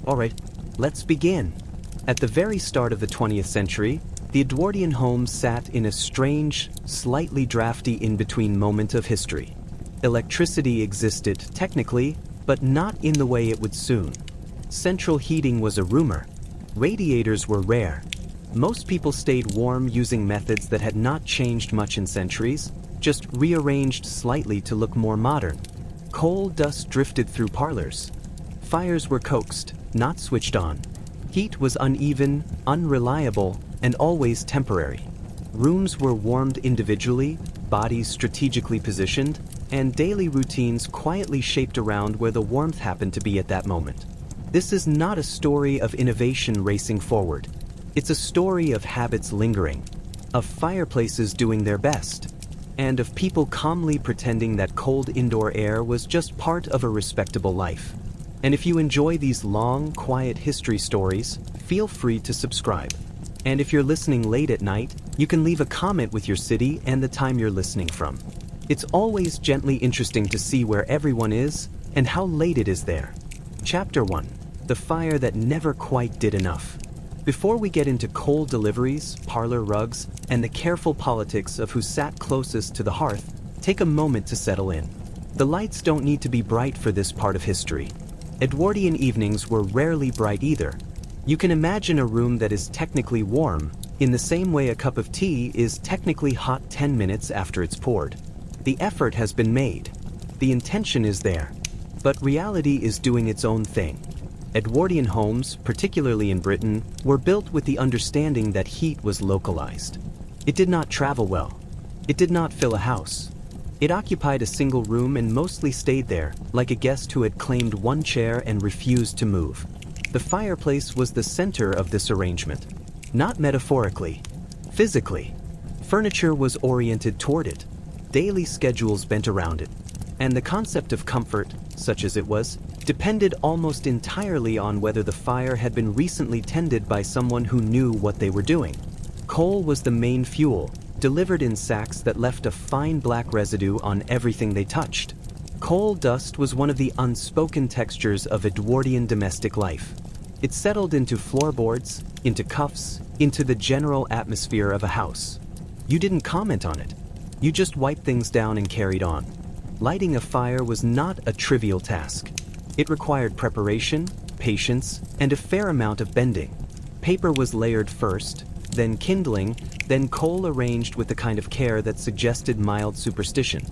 Alright, let's begin. At the very start of the 20th century, the Edwardian homes sat in a strange, slightly drafty in-between moment of history. Electricity existed, technically, but not in the way it would soon. Central heating was a rumor. Radiators were rare. Most people stayed warm using methods that had not changed much in centuries, just rearranged slightly to look more modern. Coal dust drifted through parlors. Fires were coaxed, not switched on. Heat was uneven, unreliable, and always temporary. Rooms were warmed individually, bodies strategically positioned, and daily routines quietly shaped around where the warmth happened to be at that moment. This is not a story of innovation racing forward. It's a story of habits lingering, of fireplaces doing their best, and of people calmly pretending that cold indoor air was just part of a respectable life. And if you enjoy these long, quiet history stories, feel free to subscribe. And if you're listening late at night, you can leave a comment with your city and the time you're listening from. It's always gently interesting to see where everyone is and how late it is there. Chapter 1. The fire that never quite did enough. Before we get into coal deliveries, parlor rugs, and the careful politics of who sat closest to the hearth, take a moment to settle in. The lights don't need to be bright for this part of history. Edwardian evenings were rarely bright either. You can imagine a room that is technically warm, in the same way a cup of tea is technically hot 10 minutes after it's poured. The effort has been made. The intention is there. But reality is doing its own thing. Edwardian homes, particularly in Britain, were built with the understanding that heat was localized. It did not travel well. It did not fill a house. It occupied a single room and mostly stayed there, like a guest who had claimed one chair and refused to move. The fireplace was the center of this arrangement. Not metaphorically, physically. Furniture was oriented toward it. Daily schedules bent around it. And the concept of comfort, such as it was, depended almost entirely on whether the fire had been recently tended by someone who knew what they were doing. Coal was the main fuel, delivered in sacks that left a fine black residue on everything they touched. Coal dust was one of the unspoken textures of Edwardian domestic life. It settled into floorboards, into cuffs, into the general atmosphere of a house. You didn't comment on it. You just wiped things down and carried on. Lighting a fire was not a trivial task. It required preparation, patience, and a fair amount of bending. Paper was layered first, then kindling, then coal arranged with the kind of care that suggested mild superstition.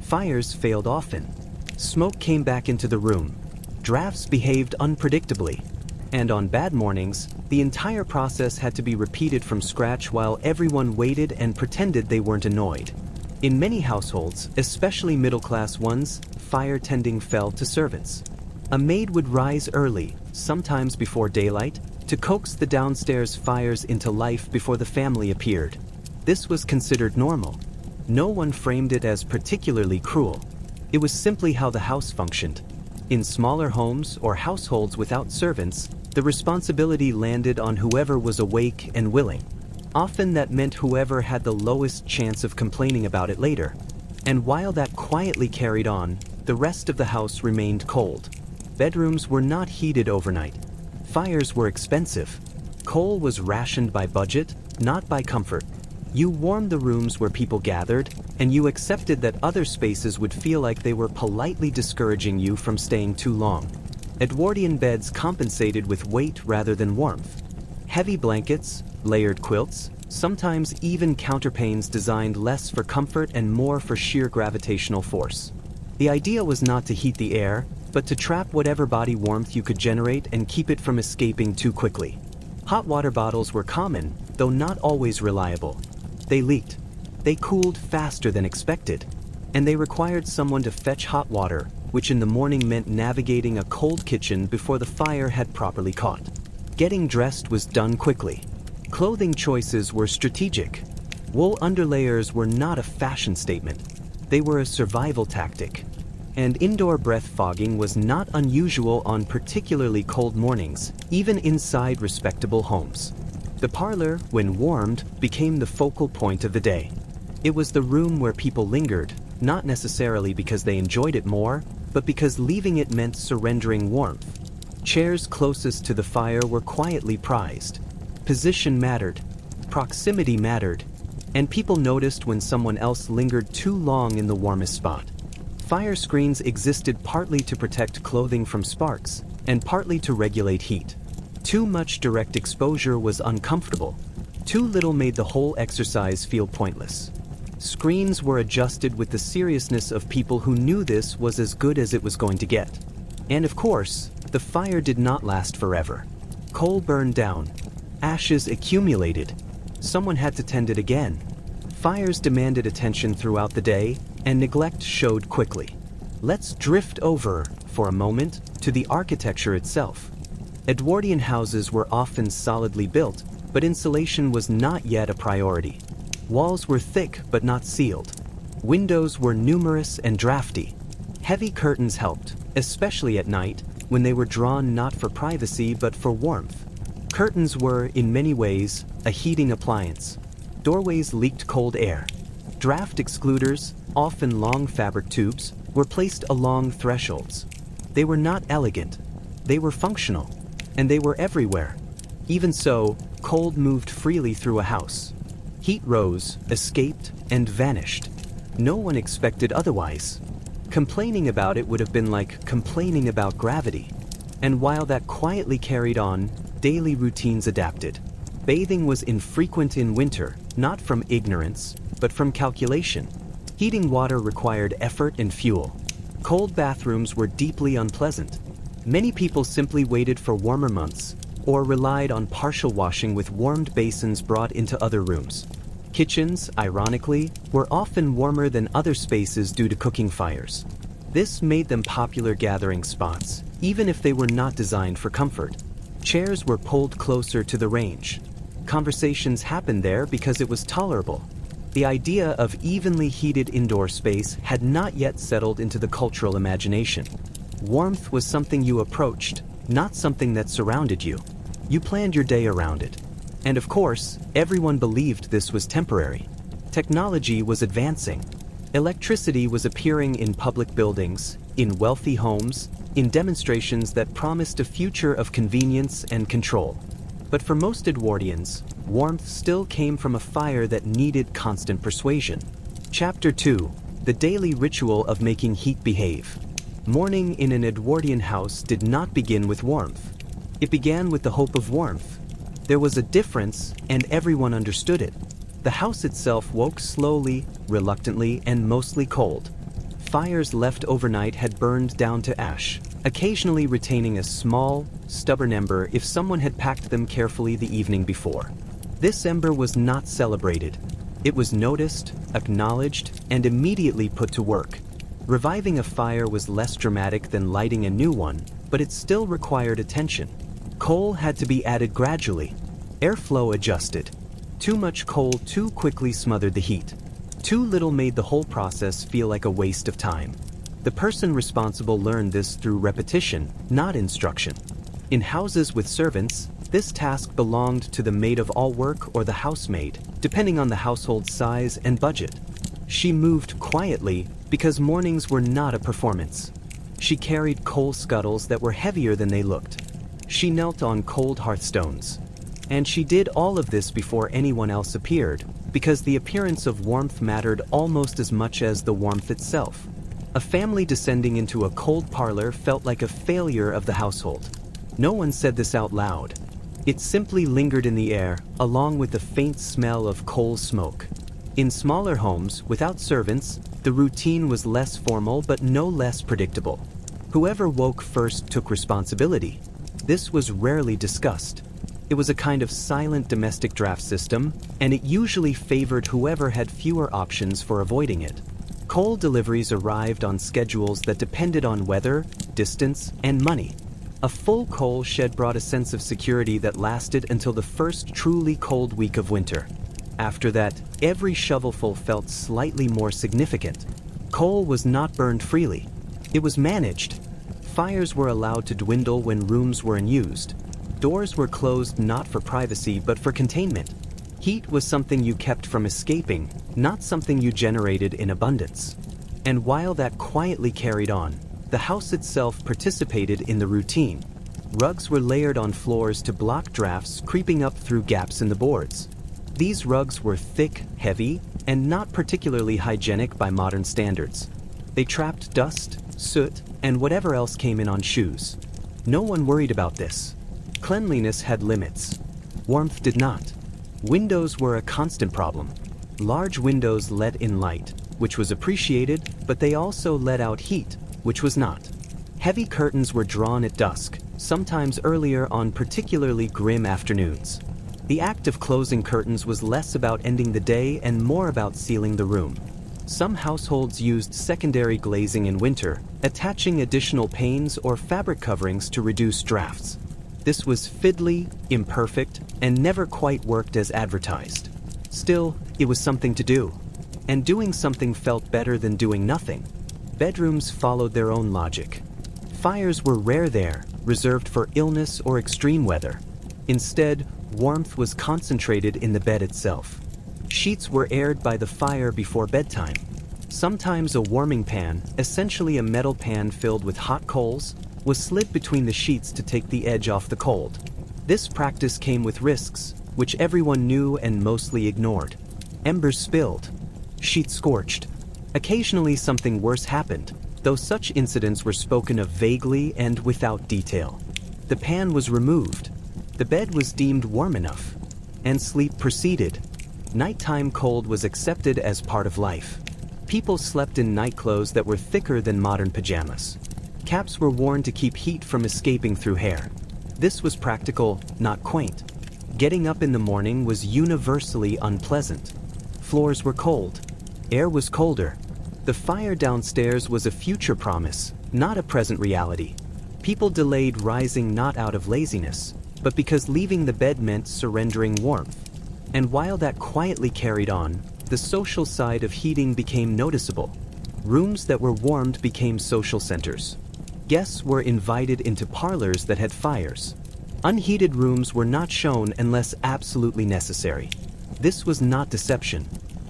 Fires failed often. Smoke came back into the room. Drafts behaved unpredictably. And on bad mornings, the entire process had to be repeated from scratch while everyone waited and pretended they weren't annoyed. In many households, especially middle-class ones, fire tending fell to servants. A maid would rise early, sometimes before daylight, to coax the downstairs fires into life before the family appeared. This was considered normal. No one framed it as particularly cruel. It was simply how the house functioned. In smaller homes or households without servants, the responsibility landed on whoever was awake and willing. Often that meant whoever had the lowest chance of complaining about it later. And while that quietly carried on, the rest of the house remained cold. Bedrooms were not heated overnight. Fires were expensive. Coal was rationed by budget, not by comfort. You warmed the rooms where people gathered, and you accepted that other spaces would feel like they were politely discouraging you from staying too long. Edwardian beds compensated with weight rather than warmth. Heavy blankets, layered quilts, sometimes even counterpanes designed less for comfort and more for sheer gravitational force. The idea was not to heat the air, but to trap whatever body warmth you could generate and keep it from escaping too quickly. Hot water bottles were common, though not always reliable. They leaked. They cooled faster than expected. And they required someone to fetch hot water, which in the morning meant navigating a cold kitchen before the fire had properly caught. Getting dressed was done quickly. Clothing choices were strategic. Wool underlayers were not a fashion statement. They were a survival tactic. And indoor breath fogging was not unusual on particularly cold mornings, even inside respectable homes. The parlor, when warmed, became the focal point of the day. It was the room where people lingered, not necessarily because they enjoyed it more, but because leaving it meant surrendering warmth. Chairs closest to the fire were quietly prized. Position mattered, proximity mattered, and people noticed when someone else lingered too long in the warmest spot. Fire screens existed partly to protect clothing from sparks, and partly to regulate heat. Too much direct exposure was uncomfortable. Too little made the whole exercise feel pointless. Screens were adjusted with the seriousness of people who knew this was as good as it was going to get. And of course, the fire did not last forever. Coal burned down. Ashes accumulated. Someone had to tend it again. Fires demanded attention throughout the day, and neglect showed quickly. Let's drift over, for a moment, to the architecture itself. Edwardian houses were often solidly built, but insulation was not yet a priority. Walls were thick but not sealed. Windows were numerous and drafty. Heavy curtains helped, especially at night, when they were drawn not for privacy but for warmth. Curtains were, in many ways, a heating appliance. Doorways leaked cold air. Draft excluders, often long fabric tubes, were placed along thresholds. They were not elegant. They were functional. And they were everywhere. Even so, cold moved freely through a house. Heat rose, escaped, and vanished. No one expected otherwise. Complaining about it would have been like complaining about gravity. And while that quietly carried on, daily routines adapted. Bathing was infrequent in winter, not from ignorance, but from calculation. Heating water required effort and fuel. Cold bathrooms were deeply unpleasant. Many people simply waited for warmer months, or relied on partial washing with warmed basins brought into other rooms. Kitchens, ironically, were often warmer than other spaces due to cooking fires. This made them popular gathering spots, even if they were not designed for comfort. Chairs were pulled closer to the range. Conversations happened there because it was tolerable. The idea of evenly heated indoor space had not yet settled into the cultural imagination. Warmth was something you approached, not something that surrounded you. You planned your day around it. And of course, everyone believed this was temporary. Technology was advancing. Electricity was appearing in public buildings, in wealthy homes, in demonstrations that promised a future of convenience and control. But for most Edwardians, warmth still came from a fire that needed constant persuasion. Chapter 2: The Daily Ritual of Making Heat Behave. Morning in an Edwardian house did not begin with warmth. It began with the hope of warmth. There was a difference, and everyone understood it. The house itself woke slowly, reluctantly, and mostly cold. Fires left overnight had burned down to ash, occasionally retaining a small, stubborn ember if someone had packed them carefully the evening before. This ember was not celebrated. It was noticed, acknowledged, and immediately put to work. Reviving a fire was less dramatic than lighting a new one, but it still required attention. Coal had to be added gradually. Airflow adjusted. Too much coal too quickly smothered the heat. Too little made the whole process feel like a waste of time. The person responsible learned this through repetition, not instruction. In houses with servants, this task belonged to the maid-of-all-work or the housemaid, depending on the household's size and budget. She moved quietly because mornings were not a performance. She carried coal scuttles that were heavier than they looked. She knelt on cold hearthstones. And she did all of this before anyone else appeared, because the appearance of warmth mattered almost as much as the warmth itself. A family descending into a cold parlor felt like a failure of the household. No one said this out loud. It simply lingered in the air, along with the faint smell of coal smoke. In smaller homes, without servants, the routine was less formal but no less predictable. Whoever woke first took responsibility. This was rarely discussed. It was a kind of silent domestic draft system, and it usually favored whoever had fewer options for avoiding it. Coal deliveries arrived on schedules that depended on weather, distance, and money. A full coal shed brought a sense of security that lasted until the first truly cold week of winter. After that, every shovelful felt slightly more significant. Coal was not burned freely. It was managed. Fires were allowed to dwindle when rooms were unused. Doors were closed not for privacy but for containment. Heat was something you kept from escaping, not something you generated in abundance. And while that quietly carried on, the house itself participated in the routine. Rugs were layered on floors to block drafts creeping up through gaps in the boards. These rugs were thick, heavy, and not particularly hygienic by modern standards. They trapped dust, soot, and whatever else came in on shoes. No one worried about this. Cleanliness had limits. Warmth did not. Windows were a constant problem. Large windows let in light, which was appreciated, but they also let out heat, which was not. Heavy curtains were drawn at dusk, sometimes earlier on particularly grim afternoons. The act of closing curtains was less about ending the day and more about sealing the room. Some households used secondary glazing in winter, attaching additional panes or fabric coverings to reduce drafts. This was fiddly, imperfect, and never quite worked as advertised. Still, it was something to do. And doing something felt better than doing nothing. Bedrooms followed their own logic. Fires were rare there, reserved for illness or extreme weather. Instead, warmth was concentrated in the bed itself. Sheets were aired by the fire before bedtime. Sometimes a warming pan, essentially a metal pan filled with hot coals, was slid between the sheets to take the edge off the cold. This practice came with risks, which everyone knew and mostly ignored. Embers spilled. Sheets scorched. Occasionally something worse happened, though such incidents were spoken of vaguely and without detail. The pan was removed. The bed was deemed warm enough. And sleep proceeded. Nighttime cold was accepted as part of life. People slept in nightclothes that were thicker than modern pajamas. Caps were worn to keep heat from escaping through hair. This was practical, not quaint. Getting up in the morning was universally unpleasant. Floors were cold. Air was colder. The fire downstairs was a future promise, not a present reality. People delayed rising not out of laziness, but because leaving the bed meant surrendering warmth. And while that quietly carried on, the social side of heating became noticeable. Rooms that were warmed became social centers. Guests were invited into parlors that had fires. Unheated rooms were not shown unless absolutely necessary. This was not deception.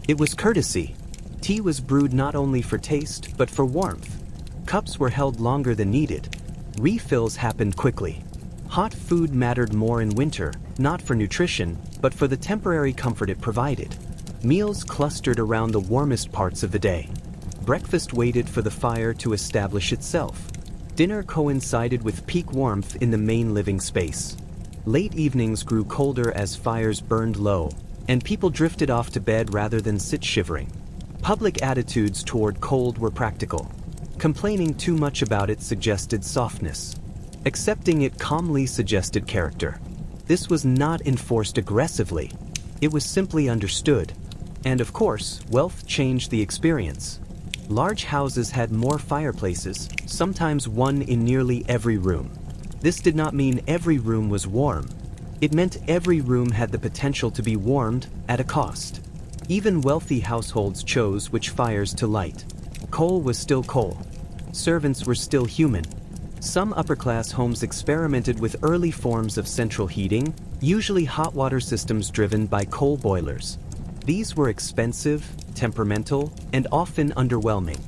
It was courtesy. Tea was brewed not only for taste, but for warmth. Cups were held longer than needed. Refills happened quickly. Hot food mattered more in winter, not for nutrition, but for the temporary comfort it provided. Meals clustered around the warmest parts of the day. Breakfast waited for the fire to establish itself. Dinner coincided with peak warmth in the main living space. Late evenings grew colder as fires burned low, and people drifted off to bed rather than sit shivering. Public attitudes toward cold were practical. Complaining too much about it suggested softness. Accepting it calmly suggested character. This was not enforced aggressively. It was simply understood. And of course, wealth changed the experience. Large houses had more fireplaces, sometimes one in nearly every room. This did not mean every room was warm. It meant every room had the potential to be warmed at a cost. Even wealthy households chose which fires to light. Coal was still coal. Servants were still human. Some upper-class homes experimented with early forms of central heating, usually hot water systems driven by coal boilers. These were expensive, temperamental, and often underwhelming.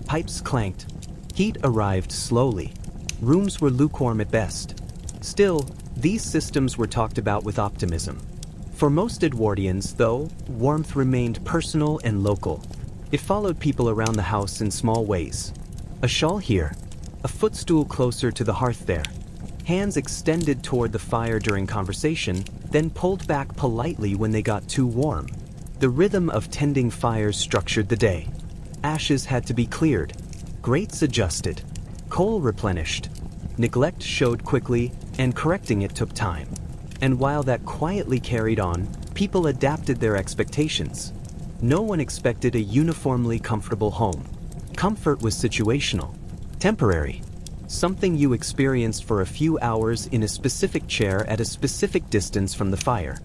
Pipes clanked. Heat arrived slowly. Rooms were lukewarm at best. Still, these systems were talked about with optimism. For most Edwardians, though, warmth remained personal and local. It followed people around the house in small ways. A shawl here, a footstool closer to the hearth there. Hands extended toward the fire during conversation, then pulled back politely when they got too warm. The rhythm of tending fires structured the day. Ashes had to be cleared. Grates adjusted. Coal replenished. Neglect showed quickly, and correcting it took time. And while that quietly carried on, people adapted their expectations. No one expected a uniformly comfortable home. Comfort was situational, temporary. Something you experienced for a few hours in a specific chair at a specific distance from the fire.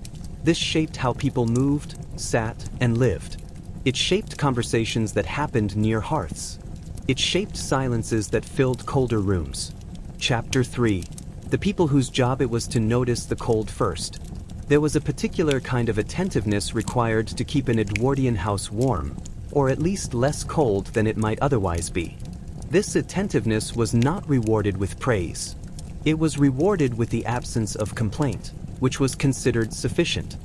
This shaped how people moved, sat, and lived. It shaped conversations that happened near hearths. It shaped silences that filled colder rooms. Chapter 3. The people whose job it was to notice the cold first. There was a particular kind of attentiveness required to keep an Edwardian house warm, or at least less cold than it might otherwise be. This attentiveness was not rewarded with praise. It was rewarded with the absence of complaint, which was considered sufficient.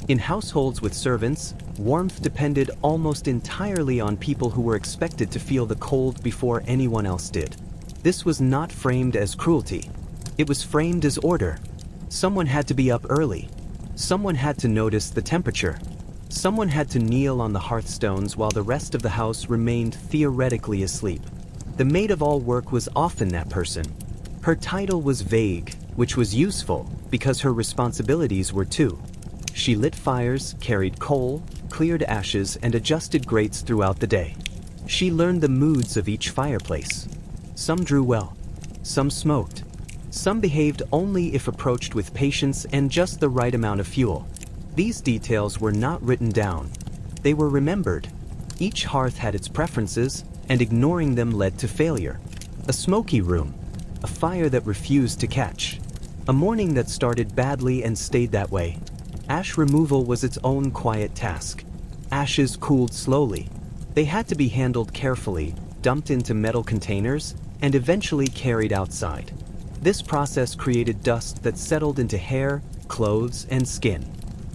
In households with servants, warmth depended almost entirely on people who were expected to feel the cold before anyone else did. This was not framed as cruelty. It was framed as order. Someone had to be up early. Someone had to notice the temperature. Someone had to kneel on the hearthstones while the rest of the house remained theoretically asleep. The maid of all work was often that person. Her title was vague, which was useful because her responsibilities were too. She lit fires, carried coal, cleared ashes, and adjusted grates throughout the day. She learned the moods of each fireplace. Some drew well. Some smoked. Some behaved only if approached with patience and just the right amount of fuel. These details were not written down. They were remembered. Each hearth had its preferences, and ignoring them led to failure. A smoky room. A fire that refused to catch. A morning that started badly and stayed that way. Ash removal was its own quiet task. Ashes cooled slowly. They had to be handled carefully, dumped into metal containers, and eventually carried outside. This process created dust that settled into hair, clothes, and skin.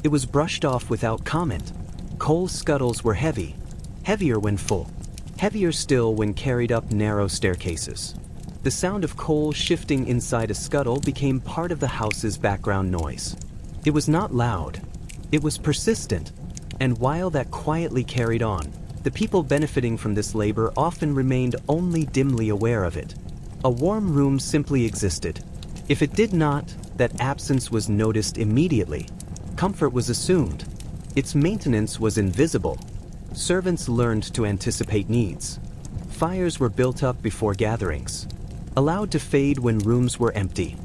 It was brushed off without comment. Coal scuttles were heavy. Heavier when full. Heavier still when carried up narrow staircases. The sound of coal shifting inside a scuttle became part of the house's background noise. It was not loud. It was persistent. And while that quietly carried on, the people benefiting from this labor often remained only dimly aware of it. A warm room simply existed. If it did not, that absence was noticed immediately. Comfort was assumed. Its maintenance was invisible. Servants learned to anticipate needs. Fires were built up before gatherings. Allowed to fade when rooms were empty.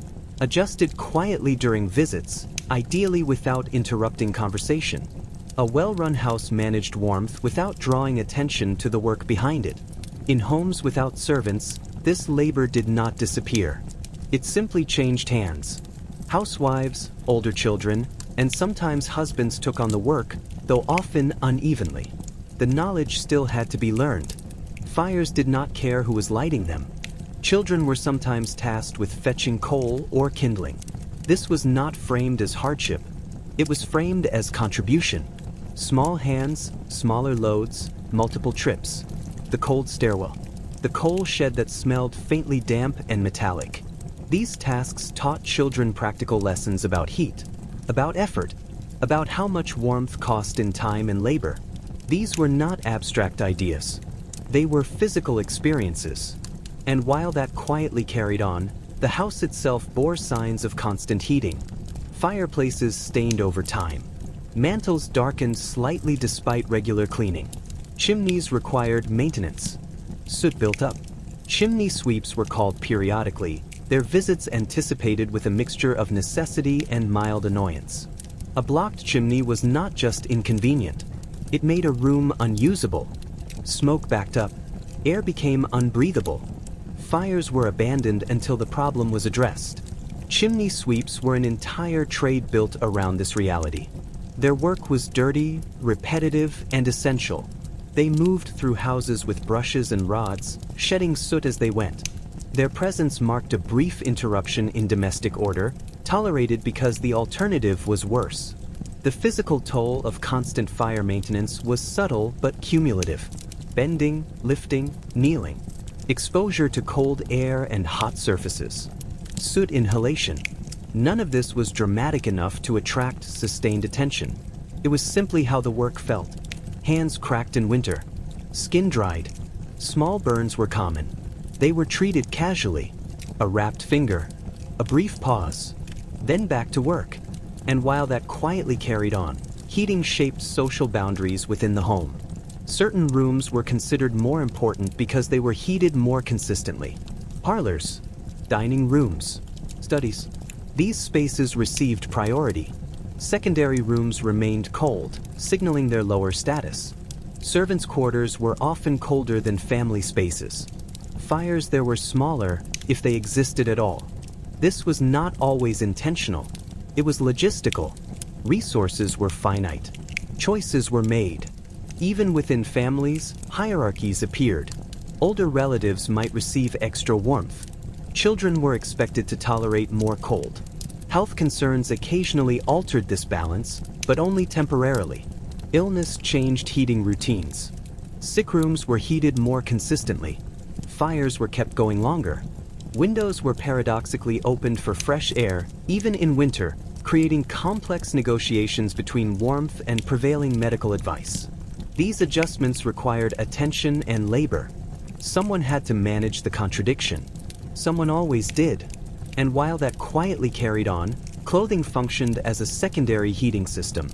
Adjusted quietly during visits, ideally without interrupting conversation. A well-run house managed warmth without drawing attention to the work behind it. In homes without servants, this labor did not disappear. It simply changed hands. Housewives, older children, and sometimes husbands took on the work, though often unevenly. The knowledge still had to be learned. Fires did not care who was lighting them. Children were sometimes tasked with fetching coal or kindling. This was not framed as hardship. It was framed as contribution. Small hands, smaller loads, multiple trips. The cold stairwell. The coal shed that smelled faintly damp and metallic. These tasks taught children practical lessons about heat, about effort, about how much warmth cost in time and labor. These were not abstract ideas. They were physical experiences. And while that quietly carried on, the house itself bore signs of constant heating. Fireplaces stained over time. Mantles darkened slightly despite regular cleaning. Chimneys required maintenance. Soot built up. Chimney sweeps were called periodically, their visits anticipated with a mixture of necessity and mild annoyance. A blocked chimney was not just inconvenient. It made a room unusable. Smoke backed up. Air became unbreathable. Fires were abandoned until the problem was addressed. Chimney sweeps were an entire trade built around this reality. Their work was dirty, repetitive, and essential. They moved through houses with brushes and rods, shedding soot as they went. Their presence marked a brief interruption in domestic order, tolerated because the alternative was worse. The physical toll of constant fire maintenance was subtle but cumulative. Bending, lifting, kneeling. Exposure to cold air and hot surfaces. Soot inhalation. None of this was dramatic enough to attract sustained attention. It was simply how the work felt. Hands cracked in winter. Skin dried. Small burns were common. They were treated casually. A wrapped finger. A brief pause. Then back to work. And while that quietly carried on, heating shaped social boundaries within the home. Certain rooms were considered more important because they were heated more consistently. Parlors, dining rooms, studies. These spaces received priority. Secondary rooms remained cold, signaling their lower status. Servants' quarters were often colder than family spaces. Fires there were smaller, if they existed at all. This was not always intentional. It was logistical. Resources were finite. Choices were made. Even within families, hierarchies appeared. Older relatives might receive extra warmth. Children were expected to tolerate more cold. Health concerns occasionally altered this balance, but only temporarily. Illness changed heating routines. Sick rooms were heated more consistently. Fires were kept going longer. Windows were paradoxically opened for fresh air, even in winter, creating complex negotiations between warmth and prevailing medical advice. These adjustments required attention and labor. Someone had to manage the contradiction. Someone always did. And while that quietly carried on, clothing functioned as a secondary heating system.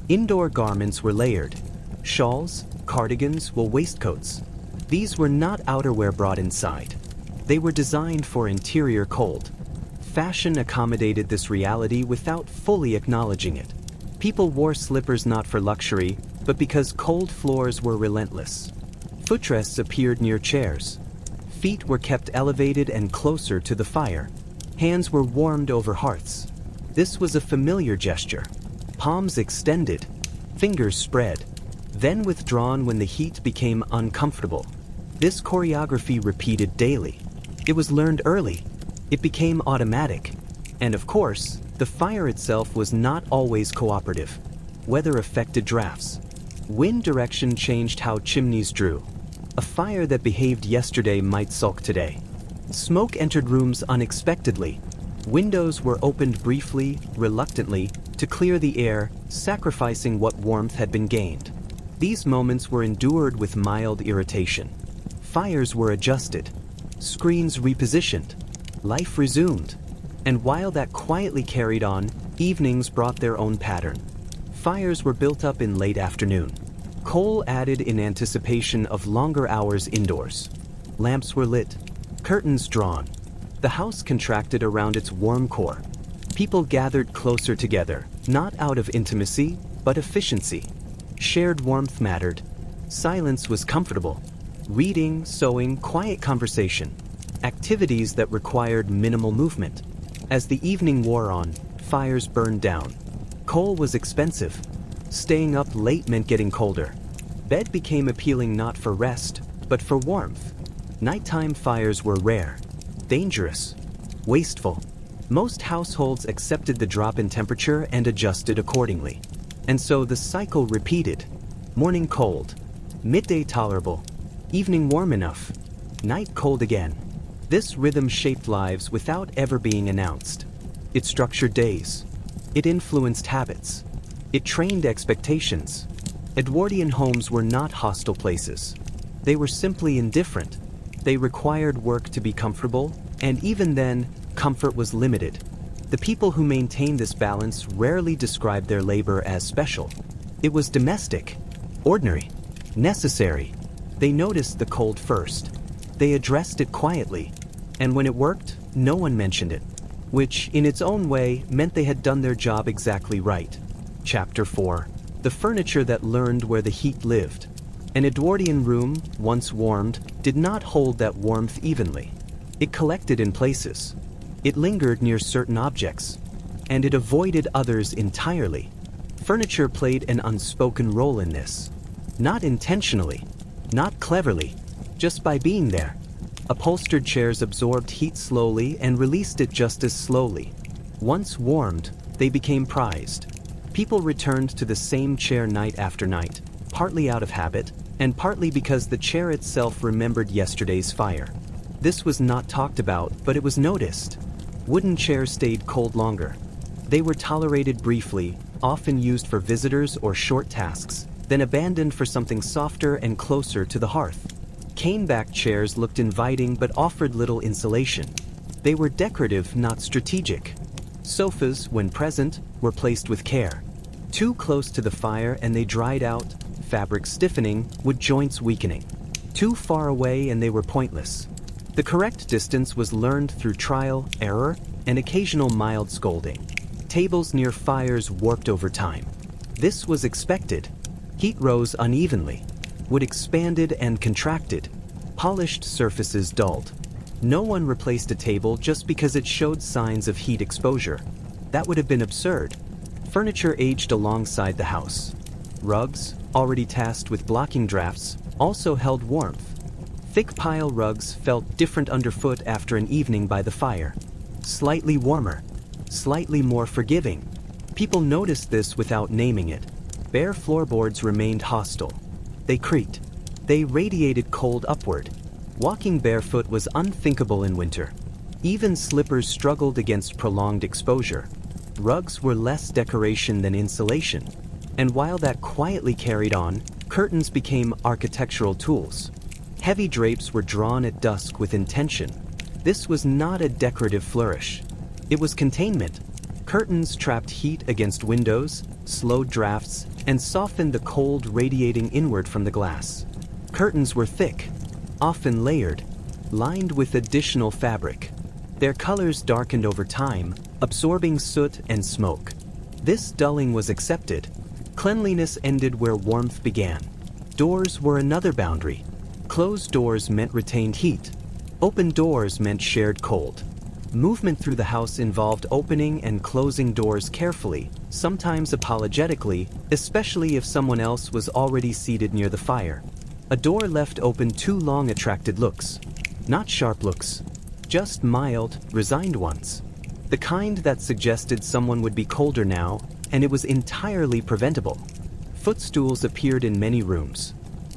Indoor garments were layered. Shawls, cardigans, waistcoats. These were not outerwear brought inside. They were designed for interior cold. Fashion accommodated this reality without fully acknowledging it. People wore slippers not for luxury, but because cold floors were relentless. Footrests appeared near chairs. Feet were kept elevated and closer to the fire. Hands were warmed over hearths. This was a familiar gesture. Palms extended, fingers spread, then withdrawn when the heat became uncomfortable. This choreography repeated daily. It was learned early. It became automatic. And of course, the fire itself was not always cooperative. Weather affected drafts. Wind direction changed how chimneys drew. A fire that behaved yesterday might sulk today. Smoke entered rooms unexpectedly. Windows were opened briefly, reluctantly, to clear the air, sacrificing what warmth had been gained. These moments were endured with mild irritation. Fires were adjusted. Screens repositioned. Life resumed. And while that quietly carried on, evenings brought their own pattern. Fires were built up in late afternoon. Coal added in anticipation of longer hours indoors. Lamps were lit. Curtains drawn. The house contracted around its warm core. People gathered closer together, not out of intimacy, but efficiency. Shared warmth mattered. Silence was comfortable. Reading, sewing, quiet conversation. Activities that required minimal movement. As the evening wore on, fires burned down. Coal was expensive. Staying up late meant getting colder. Bed became appealing not for rest, but for warmth. Nighttime fires were rare, dangerous, wasteful. Most households accepted the drop in temperature and adjusted accordingly. And so the cycle repeated. Morning cold, midday tolerable, evening warm enough, night cold again. This rhythm shaped lives without ever being announced. It structured days. It influenced habits. It trained expectations. Edwardian homes were not hostile places. They were simply indifferent. They required work to be comfortable, and even then, comfort was limited. The people who maintained this balance rarely described their labor as special. It was domestic, ordinary, necessary. They noticed the cold first. They addressed it quietly. And when it worked, no one mentioned it, which, in its own way, meant they had done their job exactly right. Chapter 4. The furniture that learned where the heat lived. An Edwardian room, once warmed, did not hold that warmth evenly. It collected in places. It lingered near certain objects. And it avoided others entirely. Furniture played an unspoken role in this. Not intentionally, not cleverly, just by being there. Upholstered chairs absorbed heat slowly and released it just as slowly. Once warmed, they became prized. People returned to the same chair night after night, partly out of habit, and partly because the chair itself remembered yesterday's fire. This was not talked about, but it was noticed. Wooden chairs stayed cold longer. They were tolerated briefly, often used for visitors or short tasks, then abandoned for something softer and closer to the hearth. Cane-backed chairs looked inviting but offered little insulation. They were decorative, not strategic. Sofas, when present, were placed with care. Too close to the fire and they dried out, fabric stiffening, with joints weakening. Too far away and they were pointless. The correct distance was learned through trial, error, and occasional mild scolding. Tables near fires warped over time. This was expected. Heat rose unevenly. Wood expanded and contracted. Polished surfaces dulled. No one replaced a table just because it showed signs of heat exposure. That would have been absurd. Furniture aged alongside the house. Rugs, already tasked with blocking drafts, also held warmth. Thick pile rugs felt different underfoot after an evening by the fire. Slightly warmer, slightly more forgiving. People noticed this without naming it. Bare floorboards remained hostile. They creaked. They radiated cold upward. Walking barefoot was unthinkable in winter. Even slippers struggled against prolonged exposure. Rugs were less decoration than insulation. And while that quietly carried on, curtains became architectural tools. Heavy drapes were drawn at dusk with intention. This was not a decorative flourish. It was containment. Curtains trapped heat against windows, slowed drafts, and softened the cold radiating inward from the glass. Curtains were thick, often layered, lined with additional fabric. Their colors darkened over time, absorbing soot and smoke. This dulling was accepted. Cleanliness ended where warmth began. Doors were another boundary. Closed doors meant retained heat. Open doors meant shared cold. Movement through the house involved opening and closing doors carefully, sometimes apologetically, especially if someone else was already seated near the fire. A door left open too long attracted looks. Not sharp looks, just mild, resigned ones. The kind that suggested someone would be colder now, and it was entirely preventable. Footstools appeared in many rooms.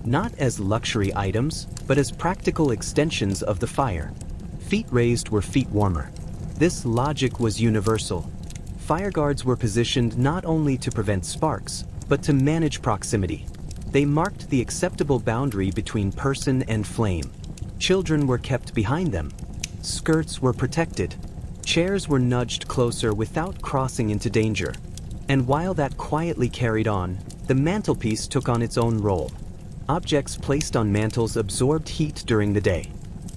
Not as luxury items, but as practical extensions of the fire. Feet raised were feet warmer. This logic was universal. Fire guards were positioned not only to prevent sparks, but to manage proximity. They marked the acceptable boundary between person and flame. Children were kept behind them. Skirts were protected. Chairs were nudged closer without crossing into danger. And while that quietly carried on, the mantelpiece took on its own role. Objects placed on mantels absorbed heat during the day.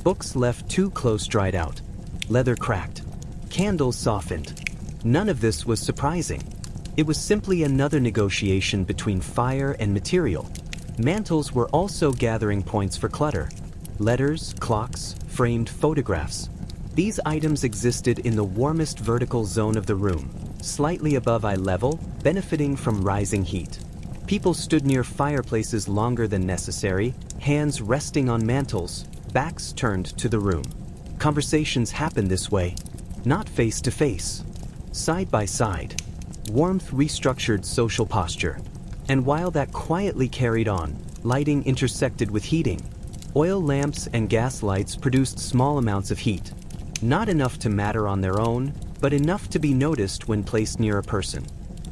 Books left too close dried out. Leather cracked. Candles softened. None of this was surprising. It was simply another negotiation between fire and material. Mantels were also gathering points for clutter. Letters, clocks, framed photographs. These items existed in the warmest vertical zone of the room, slightly above eye level, benefiting from rising heat. People stood near fireplaces longer than necessary, hands resting on mantels, backs turned to the room. Conversations happened this way, not face to face, side by side. Warmth restructured social posture. And while that quietly carried on, lighting intersected with heating. Oil lamps and gas lights produced small amounts of heat. Not enough to matter on their own, but enough to be noticed when placed near a person.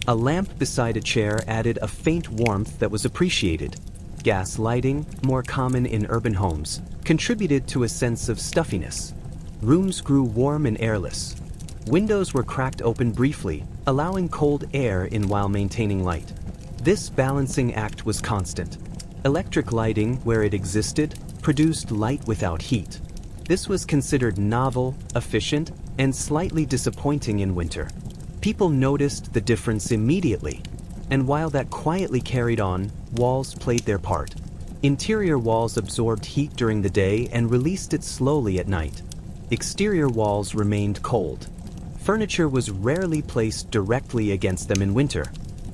A lamp beside a chair added a faint warmth that was appreciated. Gas lighting, more common in urban homes, contributed to a sense of stuffiness. Rooms grew warm and airless. Windows were cracked open briefly, allowing cold air in while maintaining light. This balancing act was constant. Electric lighting, where it existed, produced light without heat. This was considered novel, efficient, and slightly disappointing in winter. People noticed the difference immediately. And while that quietly carried on, walls played their part. Interior walls absorbed heat during the day and released it slowly at night. Exterior walls remained cold. Furniture was rarely placed directly against them in winter.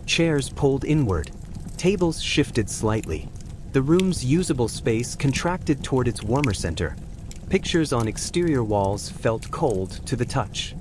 Chairs pulled inward. Tables shifted slightly. The room's usable space contracted toward its warmer center. Pictures on exterior walls felt cold to the touch.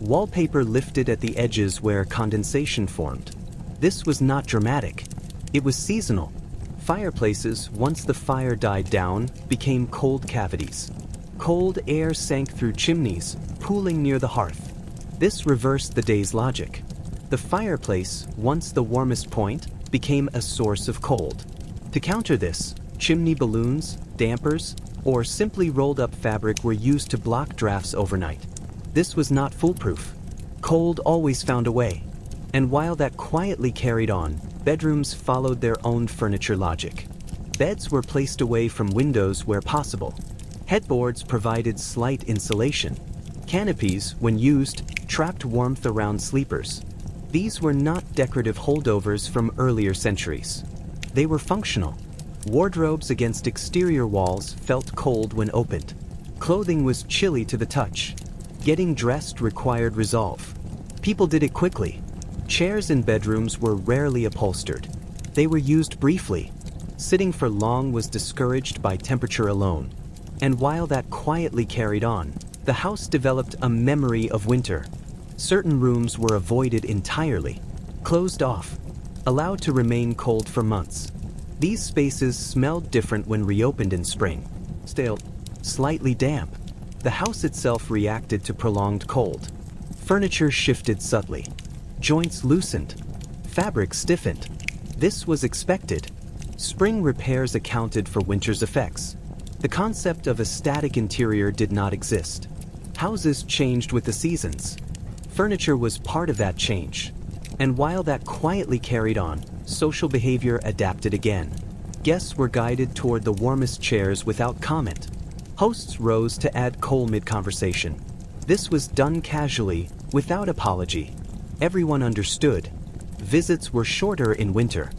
Wallpaper lifted at the edges where condensation formed. This was not dramatic. It was seasonal. Fireplaces, once the fire died down, became cold cavities. Cold air sank through chimneys, pooling near the hearth. This reversed the day's logic. The fireplace, once the warmest point, became a source of cold. To counter this, chimney balloons, dampers, or simply rolled up fabric were used to block drafts overnight. This was not foolproof. Cold always found a way. And while that quietly carried on, bedrooms followed their own furniture logic. Beds were placed away from windows where possible. Headboards provided slight insulation. Canopies, when used, trapped warmth around sleepers. These were not decorative holdovers from earlier centuries. They were functional. Wardrobes against exterior walls felt cold when opened. Clothing was chilly to the touch. Getting dressed required resolve. People did it quickly. Chairs in bedrooms were rarely upholstered. They were used briefly. Sitting for long was discouraged by temperature alone. And while that quietly carried on, the house developed a memory of winter. Certain rooms were avoided entirely, closed off, allowed to remain cold for months. These spaces smelled different when reopened in spring. Stale, slightly damp. The house itself reacted to prolonged cold. Furniture shifted subtly. Joints loosened. Fabric stiffened. This was expected. Spring repairs accounted for winter's effects. The concept of a static interior did not exist. Houses changed with the seasons. Furniture was part of that change. And while that quietly carried on, social behavior adapted again. Guests were guided toward the warmest chairs without comment. Hosts rose to add coal mid-conversation. This was done casually, without apology. Everyone understood. Visits were shorter in winter.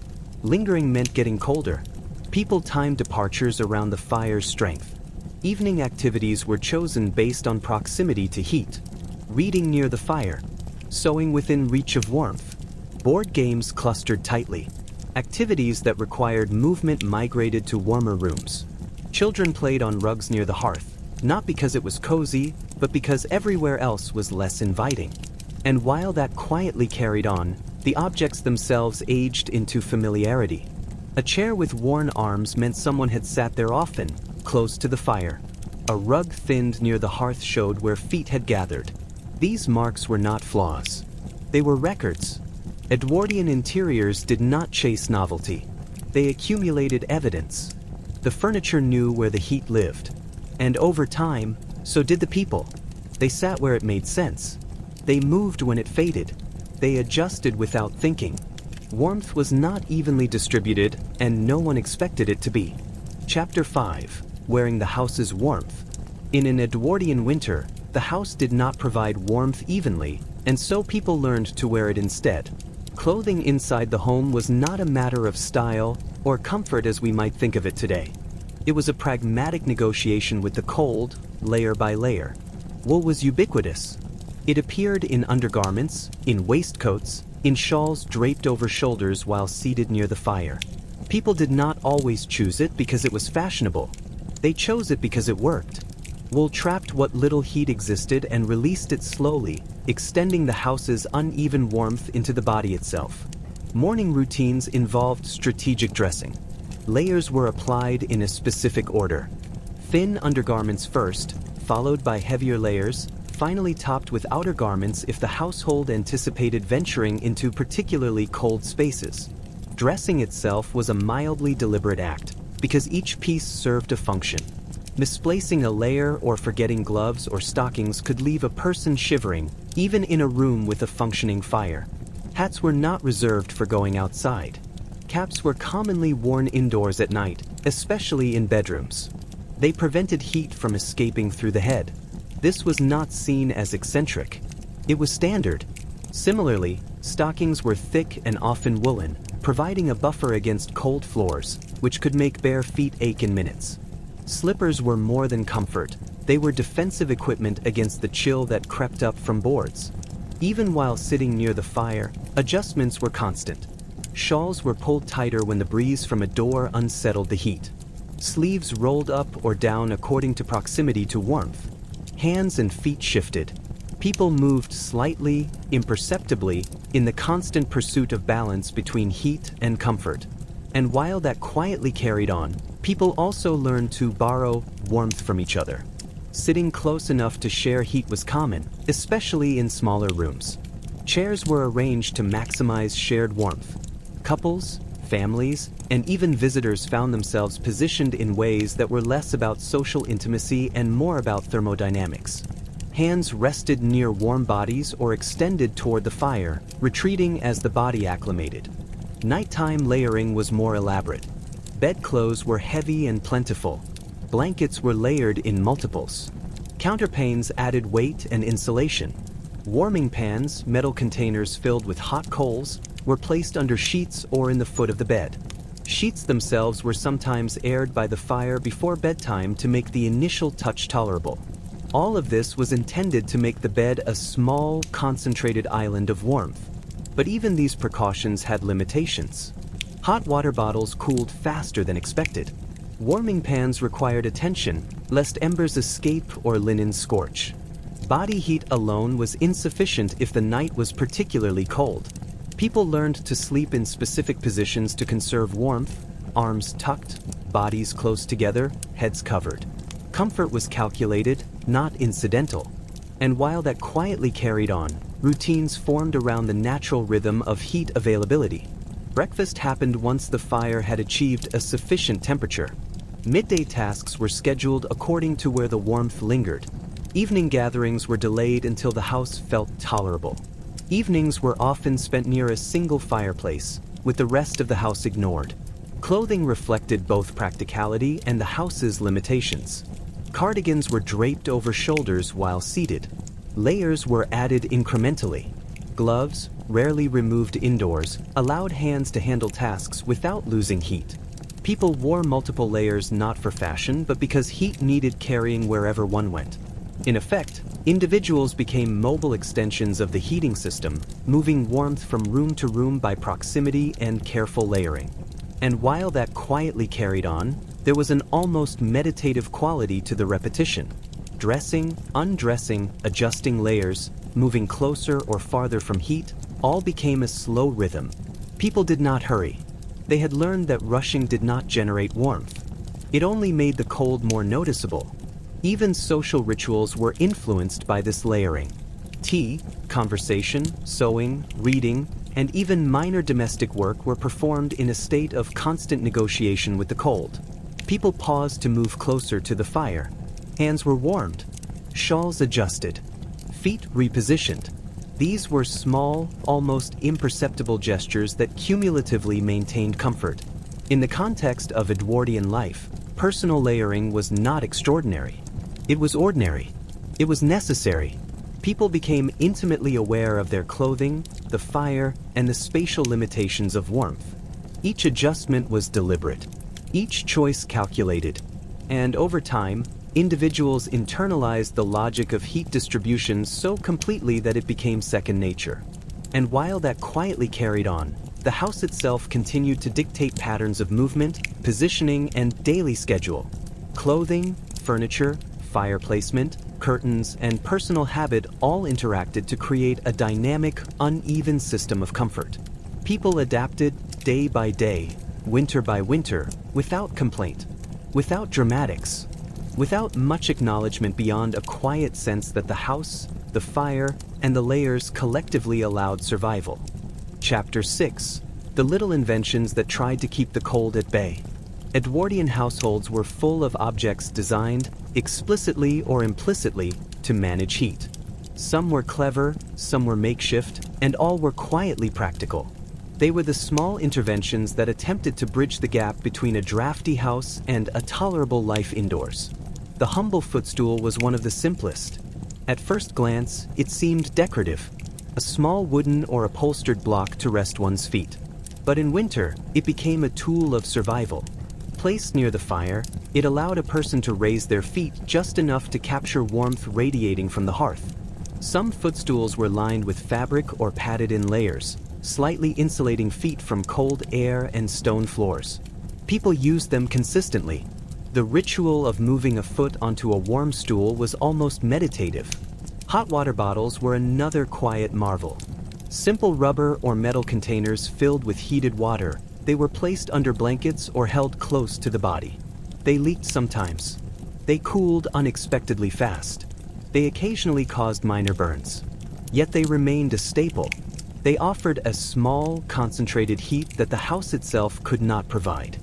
Lingering meant getting colder. People timed departures around the fire's strength. Evening activities were chosen based on proximity to heat. Reading near the fire. Sewing within reach of warmth. Board games clustered tightly. Activities that required movement migrated to warmer rooms. Children played on rugs near the hearth, not because it was cozy, but because everywhere else was less inviting. And while that quietly carried on, the objects themselves aged into familiarity. A chair with worn arms meant someone had sat there often, close to the fire. A rug thinned near the hearth showed where feet had gathered. These marks were not flaws. They were records. Edwardian interiors did not chase novelty. They accumulated evidence. The furniture knew where the heat lived. And over time, so did the people. They sat where it made sense. They moved when it faded. They adjusted without thinking. Warmth was not evenly distributed, and no one expected it to be. Chapter 5. Wearing the house's warmth. In an Edwardian winter, the house did not provide warmth evenly, and so people learned to wear it instead. Clothing inside the home was not a matter of style or comfort as we might think of it today. It was a pragmatic negotiation with the cold, layer by layer. Wool was ubiquitous. It appeared in undergarments, in waistcoats, in shawls draped over shoulders while seated near the fire. People did not always choose it because it was fashionable. They chose it because it worked. Wool trapped what little heat existed and released it slowly, extending the house's uneven warmth into the body itself. Morning routines involved strategic dressing. Layers were applied in a specific order. Thin undergarments first, followed by heavier layers, finally topped with outer garments if the household anticipated venturing into particularly cold spaces. Dressing itself was a mildly deliberate act, because each piece served a function. Misplacing a layer or forgetting gloves or stockings could leave a person shivering, even in a room with a functioning fire. Hats were not reserved for going outside. Caps were commonly worn indoors at night, especially in bedrooms. They prevented heat from escaping through the head. This was not seen as eccentric. It was standard. Similarly, stockings were thick and often woolen, providing a buffer against cold floors, which could make bare feet ache in minutes. Slippers were more than comfort. They were defensive equipment against the chill that crept up from boards. Even while sitting near the fire, adjustments were constant. Shawls were pulled tighter when the breeze from a door unsettled the heat. Sleeves rolled up or down according to proximity to warmth. Hands and feet shifted. People moved slightly, imperceptibly, in the constant pursuit of balance between heat and comfort. And while that quietly carried on, people also learned to borrow warmth from each other. Sitting close enough to share heat was common, especially in smaller rooms. Chairs were arranged to maximize shared warmth. Couples, families, and even visitors found themselves positioned in ways that were less about social intimacy and more about thermodynamics. Hands rested near warm bodies or extended toward the fire, retreating as the body acclimated. Nighttime layering was more elaborate. Bedclothes were heavy and plentiful. Blankets were layered in multiples. Counterpanes added weight and insulation. Warming pans, metal containers filled with hot coals, were placed under sheets or in the foot of the bed. Sheets themselves were sometimes aired by the fire before bedtime to make the initial touch tolerable. All of this was intended to make the bed a small, concentrated island of warmth. But even these precautions had limitations. Hot water bottles cooled faster than expected. Warming pans required attention, lest embers escape or linen scorch. Body heat alone was insufficient if the night was particularly cold. People learned to sleep in specific positions to conserve warmth, arms tucked, bodies close together, heads covered. Comfort was calculated, not incidental. And while that quietly carried on, routines formed around the natural rhythm of heat availability. Breakfast happened once the fire had achieved a sufficient temperature. Midday tasks were scheduled according to where the warmth lingered. Evening gatherings were delayed until the house felt tolerable. Evenings were often spent near a single fireplace, with the rest of the house ignored. Clothing reflected both practicality and the house's limitations. Cardigans were draped over shoulders while seated. Layers were added incrementally. Gloves, rarely removed indoors, allowed hands to handle tasks without losing heat. People wore multiple layers not for fashion, but because heat needed carrying wherever one went. In effect, individuals became mobile extensions of the heating system, moving warmth from room to room by proximity and careful layering. And while that quietly carried on, there was an almost meditative quality to the repetition. Dressing, undressing, adjusting layers, moving closer or farther from heat, all became a slow rhythm. People did not hurry. They had learned that rushing did not generate warmth. It only made the cold more noticeable. Even social rituals were influenced by this layering. Tea, conversation, sewing, reading, and even minor domestic work were performed in a state of constant negotiation with the cold. People paused to move closer to the fire. Hands were warmed. Shawls adjusted. Feet repositioned. These were small, almost imperceptible gestures that cumulatively maintained comfort. In the context of Edwardian life, personal layering was not extraordinary. It was ordinary. It was necessary. People became intimately aware of their clothing, the fire, and the spatial limitations of warmth. Each adjustment was deliberate. Each choice calculated. And over time, individuals internalized the logic of heat distribution so completely that it became second nature. And while that quietly carried on, the house itself continued to dictate patterns of movement, positioning, and daily schedule. Clothing, furniture, fire placement, curtains, and personal habit all interacted to create a dynamic, uneven system of comfort. People adapted day by day, winter by winter, without complaint, without dramatics, without much acknowledgement beyond a quiet sense that the house, the fire, and the layers collectively allowed survival. Chapter 6. The little inventions that tried to keep the cold at bay. Edwardian households were full of objects designed, explicitly or implicitly, to manage heat. Some were clever, some were makeshift, and all were quietly practical. They were the small interventions that attempted to bridge the gap between a drafty house and a tolerable life indoors. The humble footstool was one of the simplest. At first glance, it seemed decorative, a small wooden or upholstered block to rest one's feet. But in winter, it became a tool of survival. Placed near the fire, it allowed a person to raise their feet just enough to capture warmth radiating from the hearth. Some footstools were lined with fabric or padded in layers, slightly insulating feet from cold air and stone floors. People used them consistently. The ritual of moving a foot onto a warm stool was almost meditative. Hot water bottles were another quiet marvel. Simple rubber or metal containers filled with heated water, they were placed under blankets or held close to the body. They leaked sometimes. They cooled unexpectedly fast. They occasionally caused minor burns. Yet they remained a staple. They offered a small, concentrated heat that the house itself could not provide.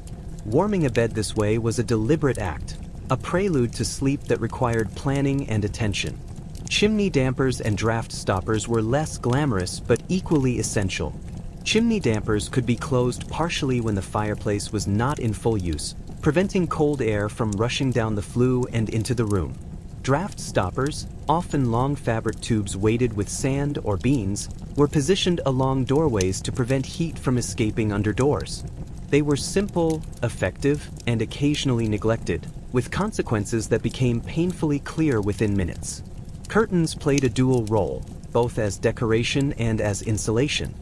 Warming a bed this way was a deliberate act, a prelude to sleep that required planning and attention. Chimney dampers and draft stoppers were less glamorous but equally essential. Chimney dampers could be closed partially when the fireplace was not in full use, preventing cold air from rushing down the flue and into the room. Draft stoppers, often long fabric tubes weighted with sand or beans, were positioned along doorways to prevent heat from escaping under doors. They were simple, effective, and occasionally neglected, with consequences that became painfully clear within minutes. Curtains played a dual role, both as decoration and as insulation.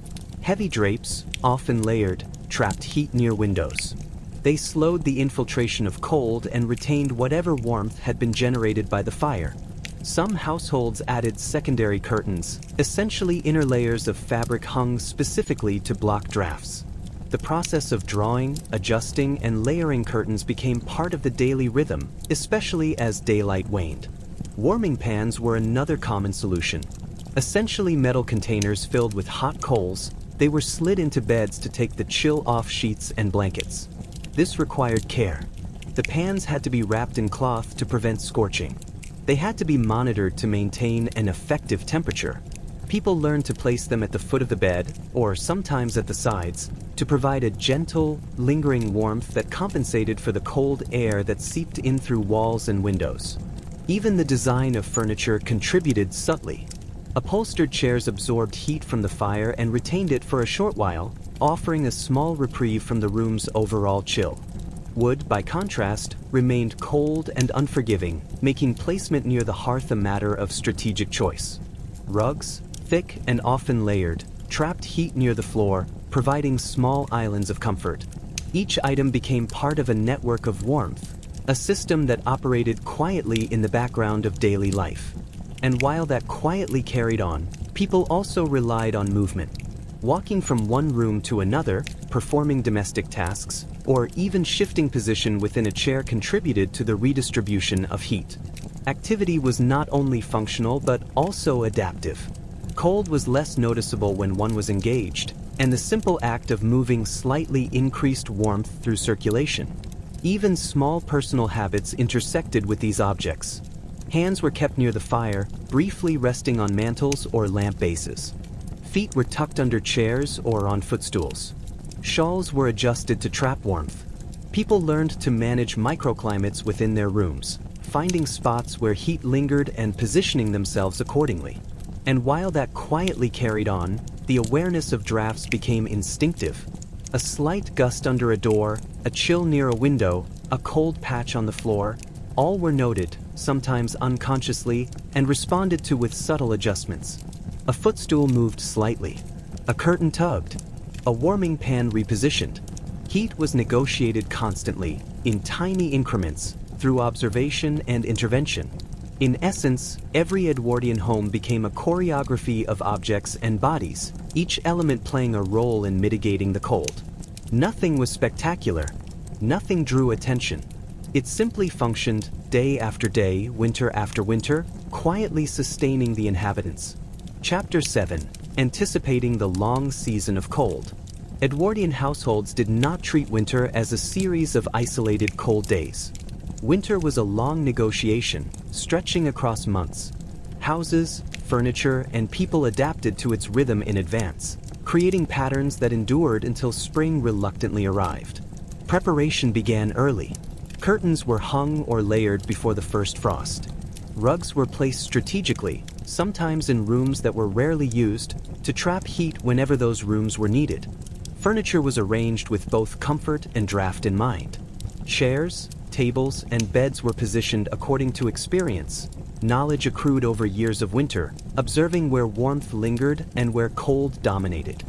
Heavy drapes, often layered, trapped heat near windows. They slowed the infiltration of cold and retained whatever warmth had been generated by the fire. Some households added secondary curtains, essentially inner layers of fabric hung specifically to block drafts. The process of drawing, adjusting, and layering curtains became part of the daily rhythm, especially as daylight waned. Warming pans were another common solution. Essentially metal containers filled with hot coals, they were slid into beds to take the chill off sheets and blankets. This required care. The pans had to be wrapped in cloth to prevent scorching. They had to be monitored to maintain an effective temperature. People learned to place them at the foot of the bed, or sometimes at the sides, to provide a gentle, lingering warmth that compensated for the cold air that seeped in through walls and windows. Even the design of furniture contributed subtly. Upholstered chairs absorbed heat from the fire and retained it for a short while, offering a small reprieve from the room's overall chill. Wood, by contrast, remained cold and unforgiving, making placement near the hearth a matter of strategic choice. Rugs, thick and often layered, trapped heat near the floor, providing small islands of comfort. Each item became part of a network of warmth, a system that operated quietly in the background of daily life. And while that quietly carried on, people also relied on movement. Walking from one room to another, performing domestic tasks, or even shifting position within a chair contributed to the redistribution of heat. Activity was not only functional but also adaptive. Cold was less noticeable when one was engaged, and the simple act of moving slightly increased warmth through circulation. Even small personal habits intersected with these objects. Hands were kept near the fire, briefly resting on mantles or lamp bases. Feet were tucked under chairs or on footstools. Shawls were adjusted to trap warmth. People learned to manage microclimates within their rooms, finding spots where heat lingered and positioning themselves accordingly. And while that quietly carried on, the awareness of drafts became instinctive. A slight gust under a door, a chill near a window, a cold patch on the floor, all were noted, sometimes unconsciously, and responded to with subtle adjustments. A footstool moved slightly. A curtain tugged. A warming pan repositioned. Heat was negotiated constantly, in tiny increments, through observation and intervention. In essence, every Edwardian home became a choreography of objects and bodies, each element playing a role in mitigating the cold. Nothing was spectacular. Nothing drew attention. It simply functioned, day after day, winter after winter, quietly sustaining the inhabitants. Chapter 7. Anticipating the long season of cold. Edwardian households did not treat winter as a series of isolated cold days. Winter was a long negotiation, stretching across months. Houses, furniture, and people adapted to its rhythm in advance, creating patterns that endured until spring reluctantly arrived. Preparation began early. Curtains were hung or layered before the first frost. Rugs were placed strategically, sometimes in rooms that were rarely used, to trap heat whenever those rooms were needed. Furniture was arranged with both comfort and draft in mind. Chairs, tables, and beds were positioned according to experience, knowledge accrued over years of winter, observing where warmth lingered and where cold dominated.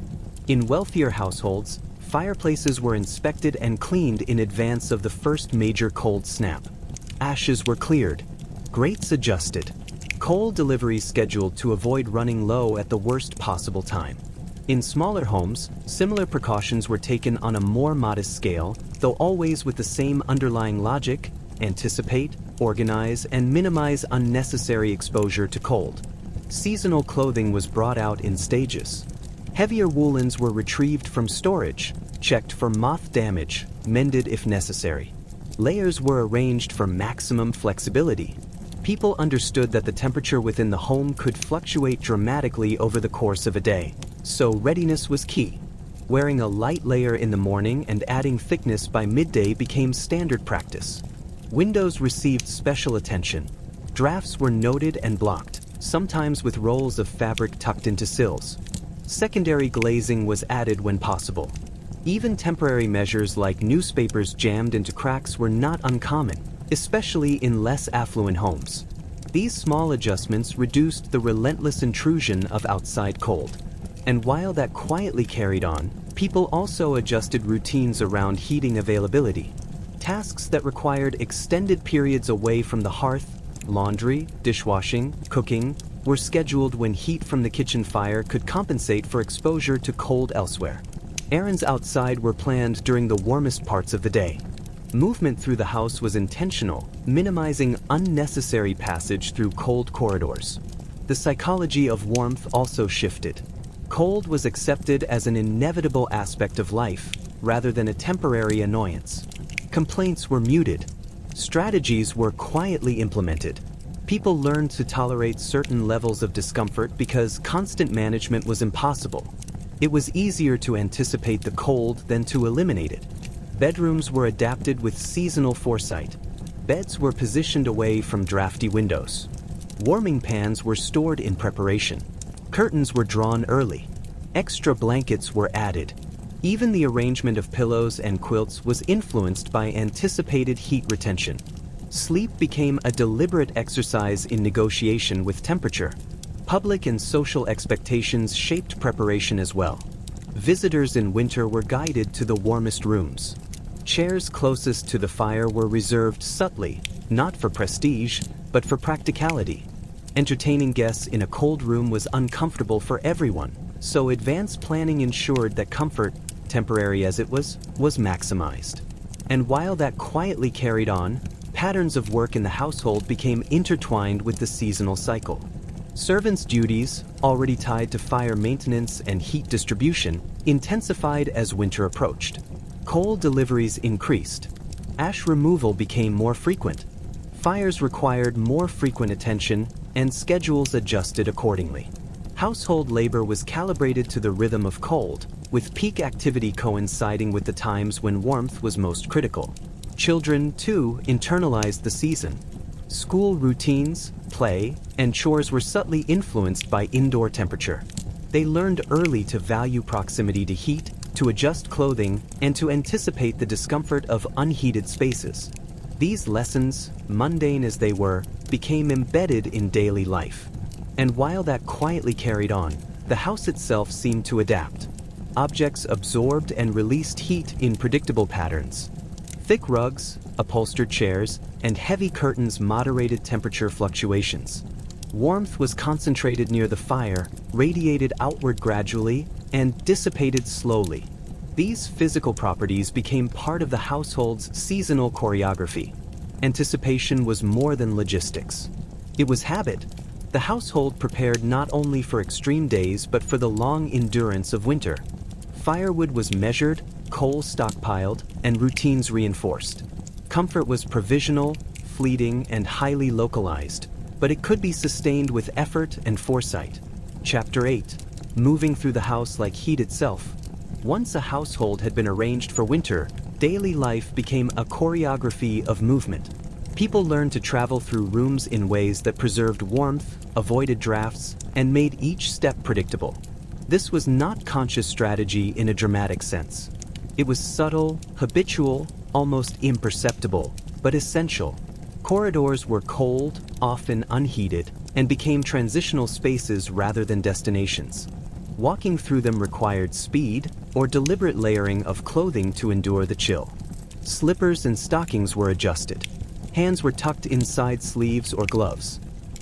In wealthier households, fireplaces were inspected and cleaned in advance of the first major cold snap. Ashes were cleared. Grates adjusted. Coal deliveries scheduled to avoid running low at the worst possible time. In smaller homes, similar precautions were taken on a more modest scale, though always with the same underlying logic: anticipate, organize, and minimize unnecessary exposure to cold. Seasonal clothing was brought out in stages. Heavier woolens were retrieved from storage, checked for moth damage, mended if necessary. Layers were arranged for maximum flexibility. People understood that the temperature within the home could fluctuate dramatically over the course of a day, so readiness was key. Wearing a light layer in the morning and adding thickness by midday became standard practice. Windows received special attention. Drafts were noted and blocked, sometimes with rolls of fabric tucked into sills. Secondary glazing was added when possible. Even temporary measures like newspapers jammed into cracks were not uncommon, especially in less affluent homes. These small adjustments reduced the relentless intrusion of outside cold. And while that quietly carried on, people also adjusted routines around heating availability. Tasks that required extended periods away from the hearth, laundry, dishwashing, cooking, were scheduled when heat from the kitchen fire could compensate for exposure to cold elsewhere. Errands outside were planned during the warmest parts of the day. Movement through the house was intentional, minimizing unnecessary passage through cold corridors. The psychology of warmth also shifted. Cold was accepted as an inevitable aspect of life, rather than a temporary annoyance. Complaints were muted. Strategies were quietly implemented. People learned to tolerate certain levels of discomfort because constant management was impossible. It was easier to anticipate the cold than to eliminate it. Bedrooms were adapted with seasonal foresight. Beds were positioned away from drafty windows. Warming pans were stored in preparation. Curtains were drawn early. Extra blankets were added. Even the arrangement of pillows and quilts was influenced by anticipated heat retention. Sleep became a deliberate exercise in negotiation with temperature. Public and social expectations shaped preparation as well. Visitors in winter were guided to the warmest rooms. Chairs closest to the fire were reserved subtly, not for prestige, but for practicality. Entertaining guests in a cold room was uncomfortable for everyone, so advanced planning ensured that comfort, temporary as it was maximized. And while that quietly carried on, patterns of work in the household became intertwined with the seasonal cycle. Servants' duties, already tied to fire maintenance and heat distribution, intensified as winter approached. Coal deliveries increased. Ash removal became more frequent. Fires required more frequent attention, and schedules adjusted accordingly. Household labor was calibrated to the rhythm of cold, with peak activity coinciding with the times when warmth was most critical. Children, too, internalized the season. School routines, play, and chores were subtly influenced by indoor temperature. They learned early to value proximity to heat, to adjust clothing, and to anticipate the discomfort of unheated spaces. These lessons, mundane as they were, became embedded in daily life. And while that quietly carried on, the house itself seemed to adapt. Objects absorbed and released heat in predictable patterns. Thick rugs, upholstered chairs, and heavy curtains moderated temperature fluctuations. Warmth was concentrated near the fire, radiated outward gradually, and dissipated slowly. These physical properties became part of the household's seasonal choreography. Anticipation was more than logistics. It was habit. The household prepared not only for extreme days but for the long endurance of winter. Firewood was measured, coal stockpiled, and routines reinforced. Comfort was provisional, fleeting, and highly localized, but it could be sustained with effort and foresight. Chapter 8. Moving through the house like heat itself. Once a household had been arranged for winter, daily life became a choreography of movement. People learned to travel through rooms in ways that preserved warmth, avoided drafts, and made each step predictable. This was not conscious strategy in a dramatic sense. It was subtle, habitual, almost imperceptible, but essential. Corridors were cold, often unheated, and became transitional spaces rather than destinations. Walking through them required speed or deliberate layering of clothing to endure the chill. Slippers and stockings were adjusted. Hands were tucked inside sleeves or gloves.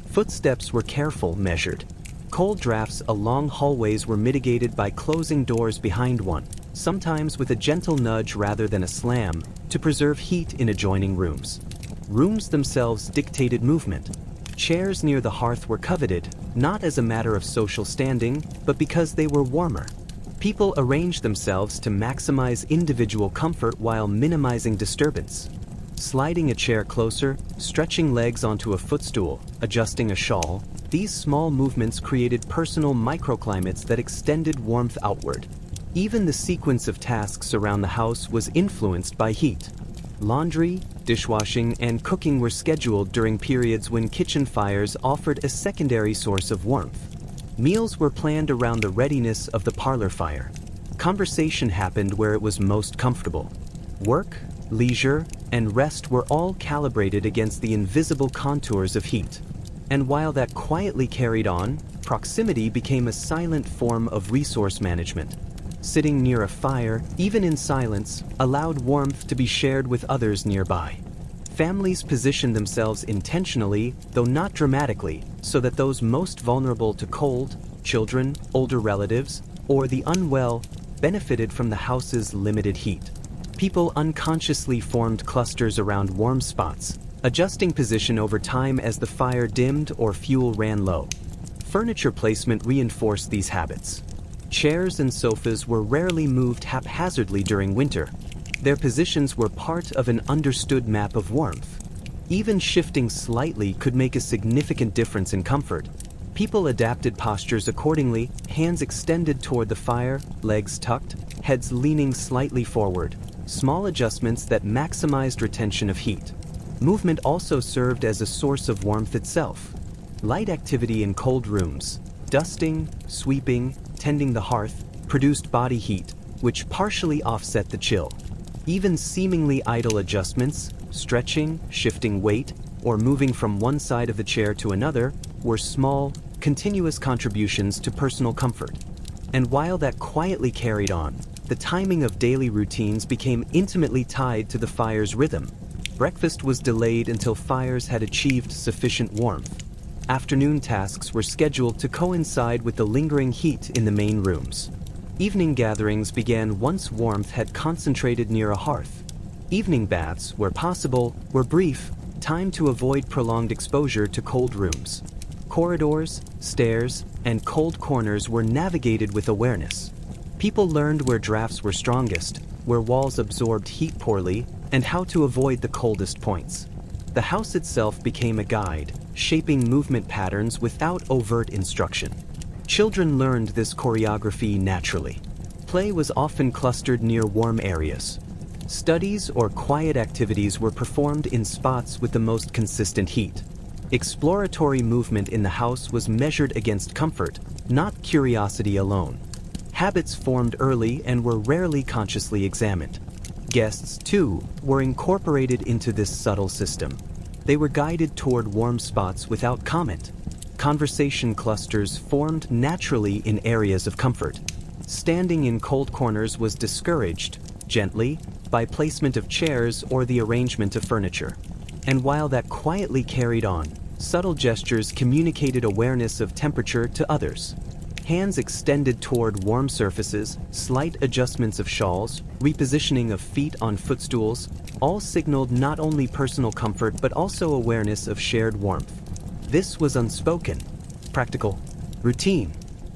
Footsteps were careful, measured. Cold drafts along hallways were mitigated by closing doors behind one, sometimes with a gentle nudge rather than a slam, to preserve heat in adjoining rooms. Rooms themselves dictated movement. Chairs near the hearth were coveted, not as a matter of social standing, but because they were warmer. People arranged themselves to maximize individual comfort while minimizing disturbance. Sliding a chair closer, stretching legs onto a footstool, adjusting a shawl, these small movements created personal microclimates that extended warmth outward. Even the sequence of tasks around the house was influenced by heat. Laundry, dishwashing, and cooking were scheduled during periods when kitchen fires offered a secondary source of warmth. Meals were planned around the readiness of the parlor fire. Conversation happened where it was most comfortable. Work, leisure, and rest were all calibrated against the invisible contours of heat. And while that quietly carried on, Proximity became a silent form of resource management. Sitting near a fire, even in silence, allowed warmth to be shared with others nearby. Families positioned themselves intentionally, though not dramatically, so that those most vulnerable to cold, children, older relatives, or the unwell, benefited from the house's limited heat. People unconsciously formed clusters around warm spots, adjusting position over time as the fire dimmed or fuel ran low. Furniture placement reinforced these habits. Chairs and sofas were rarely moved haphazardly during winter. Their positions were part of an understood map of warmth. Even shifting slightly could make a significant difference in comfort. People adapted postures accordingly, hands extended toward the fire, legs tucked, heads leaning slightly forward, small adjustments that maximized retention of heat. Movement also served as a source of warmth itself. Light activity in cold rooms, dusting, sweeping, tending the hearth, produced body heat, which partially offset the chill. Even seemingly idle adjustments, stretching, shifting weight, or moving from one side of the chair to another, were small, continuous contributions to personal comfort. And while that quietly carried on, the timing of daily routines became intimately tied to the fire's rhythm. Breakfast was delayed until fires had achieved sufficient warmth. Afternoon tasks were scheduled to coincide with the lingering heat in the main rooms. Evening gatherings began once warmth had concentrated near a hearth. Evening baths, where possible, were brief, time to avoid prolonged exposure to cold rooms. Corridors, stairs, and cold corners were navigated with awareness. People learned where drafts were strongest, where walls absorbed heat poorly, and how to avoid the coldest points. The house itself became a guide, shaping movement patterns without overt instruction. Children learned this choreography naturally. Play was often clustered near warm areas. Studies or quiet activities were performed in spots with the most consistent heat. Exploratory movement in the house was measured against comfort, not curiosity alone. Habits formed early and were rarely consciously examined. Guests, too, were incorporated into this subtle system. They were guided toward warm spots without comment. Conversation clusters formed naturally in areas of comfort. Standing in cold corners was discouraged, gently, by placement of chairs or the arrangement of furniture. And while that quietly carried on, subtle gestures communicated awareness of temperature to others. Hands extended toward warm surfaces, slight adjustments of shawls, repositioning of feet on footstools, all signaled not only personal comfort but also awareness of shared warmth. This was unspoken, practical, routine.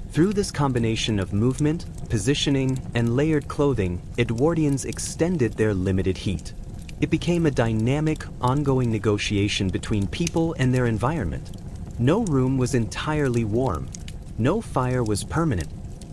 Through this combination of movement, positioning, and layered clothing, Edwardians extended their limited heat. It became a dynamic, ongoing negotiation between people and their environment. No room was entirely warm. No fire was permanent.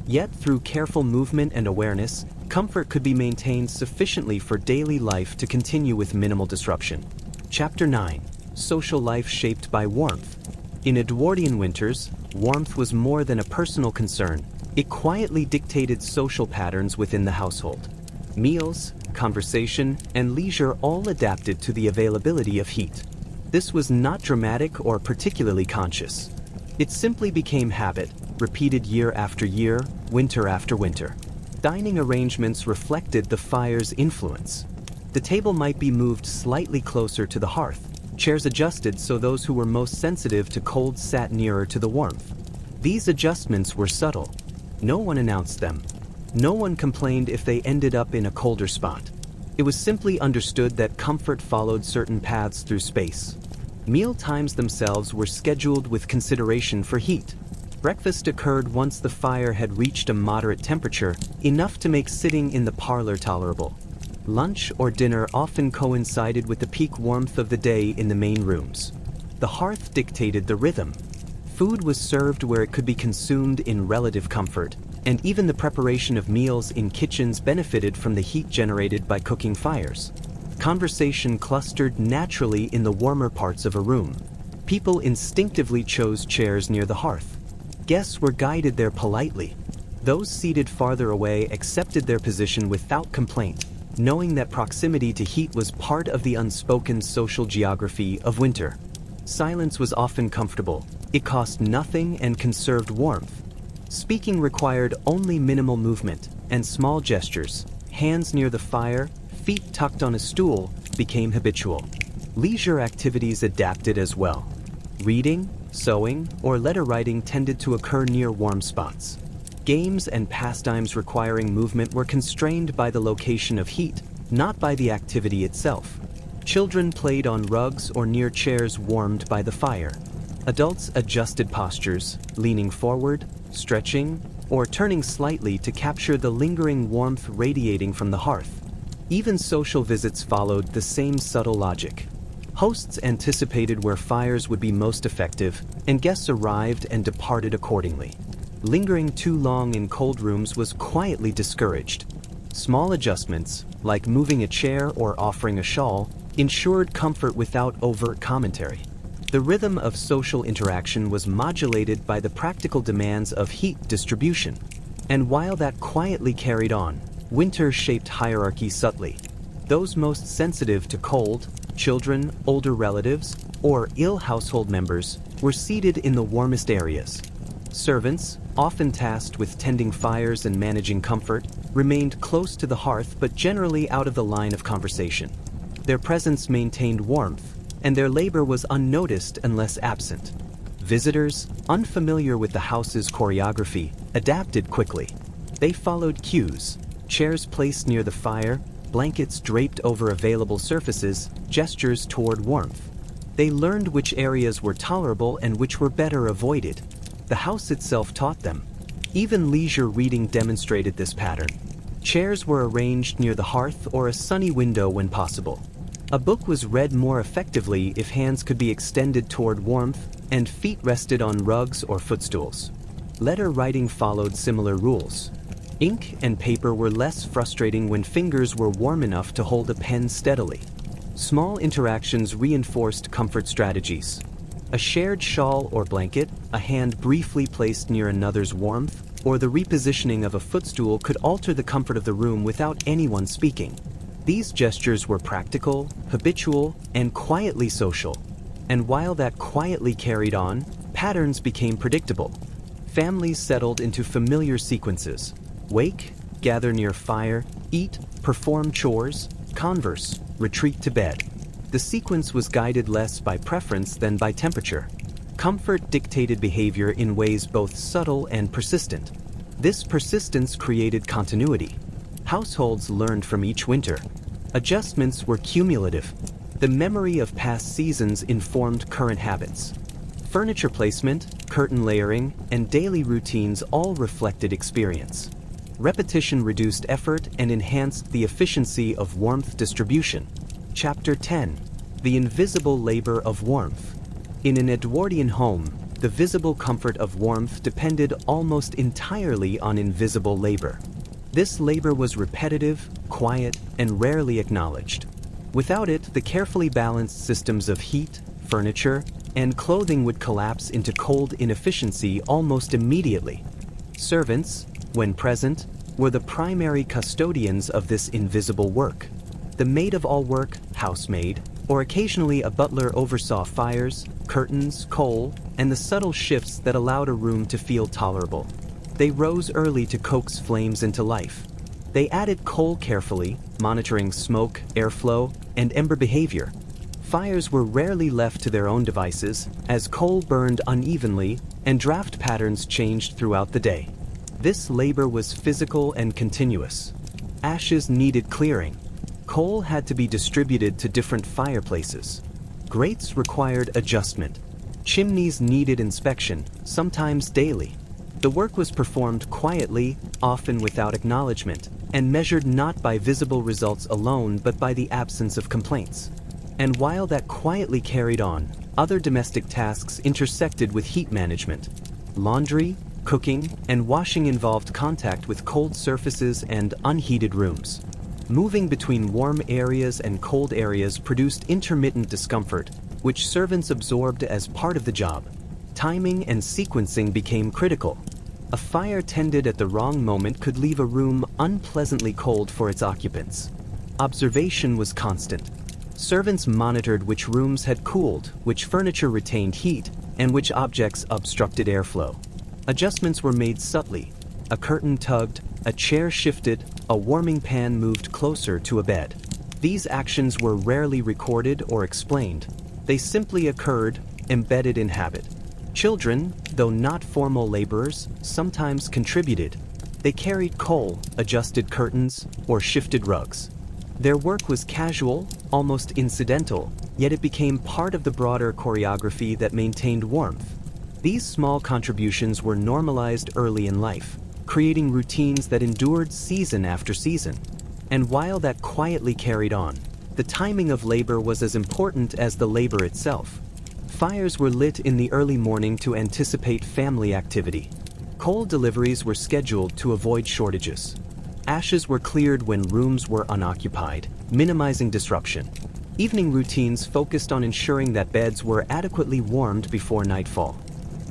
Yet, through careful movement and awareness, comfort could be maintained sufficiently for daily life to continue with minimal disruption. Chapter 9. Social life shaped by warmth. In Edwardian winters, warmth was more than a personal concern. It quietly dictated social patterns within the household. Meals, conversation, and leisure all adapted to the availability of heat. This was not dramatic or particularly conscious. It simply became habit, repeated year after year, winter after winter. Dining arrangements reflected the fire's influence. The table might be moved slightly closer to the hearth. Chairs adjusted so those who were most sensitive to cold sat nearer to the warmth. These adjustments were subtle. No one announced them. No one complained if they ended up in a colder spot. It was simply understood that comfort followed certain paths through space. Meal times themselves were scheduled with consideration for heat. Breakfast occurred once the fire had reached a moderate temperature, enough to make sitting in the parlor tolerable. Lunch or dinner often coincided with the peak warmth of the day in the main rooms. The hearth dictated the rhythm. Food was served where it could be consumed in relative comfort, and even the preparation of meals in kitchens benefited from the heat generated by cooking fires. Conversation clustered naturally in the warmer parts of a room. People instinctively chose chairs near the hearth. Guests were guided there politely. Those seated farther away accepted their position without complaint, knowing that proximity to heat was part of the unspoken social geography of winter. Silence was often comfortable. It cost nothing and conserved warmth. Speaking required only minimal movement and small gestures. Hands near the fire, feet tucked on a stool, became habitual. Leisure activities adapted as well. Reading, sewing, or letter writing tended to occur near warm spots. Games and pastimes requiring movement were constrained by the location of heat, not by the activity itself. Children played on rugs or near chairs warmed by the fire. Adults adjusted postures, leaning forward, stretching, or turning slightly to capture the lingering warmth radiating from the hearth. Even social visits followed the same subtle logic. Hosts anticipated where fires would be most effective, and guests arrived and departed accordingly. Lingering too long in cold rooms was quietly discouraged. Small adjustments, like moving a chair or offering a shawl, ensured comfort without overt commentary. The rhythm of social interaction was modulated by the practical demands of heat distribution. And while that quietly carried on, winter shaped hierarchy subtly. Those most sensitive to cold, children, older relatives, or ill household members, were seated in the warmest areas. Servants, often tasked with tending fires and managing comfort, remained close to the hearth but generally out of the line of conversation. Their presence maintained warmth, and their labor was unnoticed unless absent. Visitors, unfamiliar with the house's choreography, adapted quickly. They followed cues: chairs placed near the fire, blankets draped over available surfaces, gestures toward warmth. They learned which areas were tolerable and which were better avoided. The house itself taught them. Even leisure reading demonstrated this pattern. Chairs were arranged near the hearth or a sunny window when possible. A book was read more effectively if hands could be extended toward warmth and feet rested on rugs or footstools. Letter writing followed similar rules. Ink and paper were less frustrating when fingers were warm enough to hold a pen steadily. Small interactions reinforced comfort strategies. A shared shawl or blanket, a hand briefly placed near another's warmth, or the repositioning of a footstool could alter the comfort of the room without anyone speaking. These gestures were practical, habitual, and quietly social. And while that quietly carried on, patterns became predictable. Families settled into familiar sequences. Wake, gather near fire, eat, perform chores, converse, retreat to bed. The sequence was guided less by preference than by temperature. Comfort dictated behavior in ways both subtle and persistent. This persistence created continuity. Households learned from each winter. Adjustments were cumulative. The memory of past seasons informed current habits. Furniture placement, curtain layering, and daily routines all reflected experience. Repetition reduced effort and enhanced the efficiency of warmth distribution. Chapter 10. The Invisible Labor of Warmth. In an Edwardian home, the visible comfort of warmth depended almost entirely on invisible labor. This labor was repetitive, quiet, and rarely acknowledged. Without it, the carefully balanced systems of heat, furniture, and clothing would collapse into cold inefficiency almost immediately. Servants, when present, were the primary custodians of this invisible work. The maid-of-all-work, housemaid, or occasionally a butler oversaw fires, curtains, coal, and the subtle shifts that allowed a room to feel tolerable. They rose early to coax flames into life. They added coal carefully, monitoring smoke, airflow, and ember behavior. Fires were rarely left to their own devices, as coal burned unevenly and draft patterns changed throughout the day. This labor was physical and continuous. Ashes needed clearing. Coal had to be distributed to different fireplaces. Grates required adjustment. Chimneys needed inspection, sometimes daily. The work was performed quietly, often without acknowledgement, and measured not by visible results alone but by the absence of complaints. And while that quietly carried on, other domestic tasks intersected with heat management. Laundry, cooking, and washing involved contact with cold surfaces and unheated rooms. Moving between warm areas and cold areas produced intermittent discomfort, which servants absorbed as part of the job. Timing and sequencing became critical. A fire tended at the wrong moment could leave a room unpleasantly cold for its occupants. Observation was constant. Servants monitored which rooms had cooled, which furniture retained heat, and which objects obstructed airflow. Adjustments were made subtly. A curtain tugged, a chair shifted, a warming pan moved closer to a bed. These actions were rarely recorded or explained. They simply occurred, embedded in habit. Children, though not formal laborers, sometimes contributed. They carried coal, adjusted curtains, or shifted rugs. Their work was casual, almost incidental, yet it became part of the broader choreography that maintained warmth. These small contributions were normalized early in life, creating routines that endured season after season. And while that quietly carried on, the timing of labor was as important as the labor itself. Fires were lit in the early morning to anticipate family activity. Coal deliveries were scheduled to avoid shortages. Ashes were cleared when rooms were unoccupied, minimizing disruption. Evening routines focused on ensuring that beds were adequately warmed before nightfall.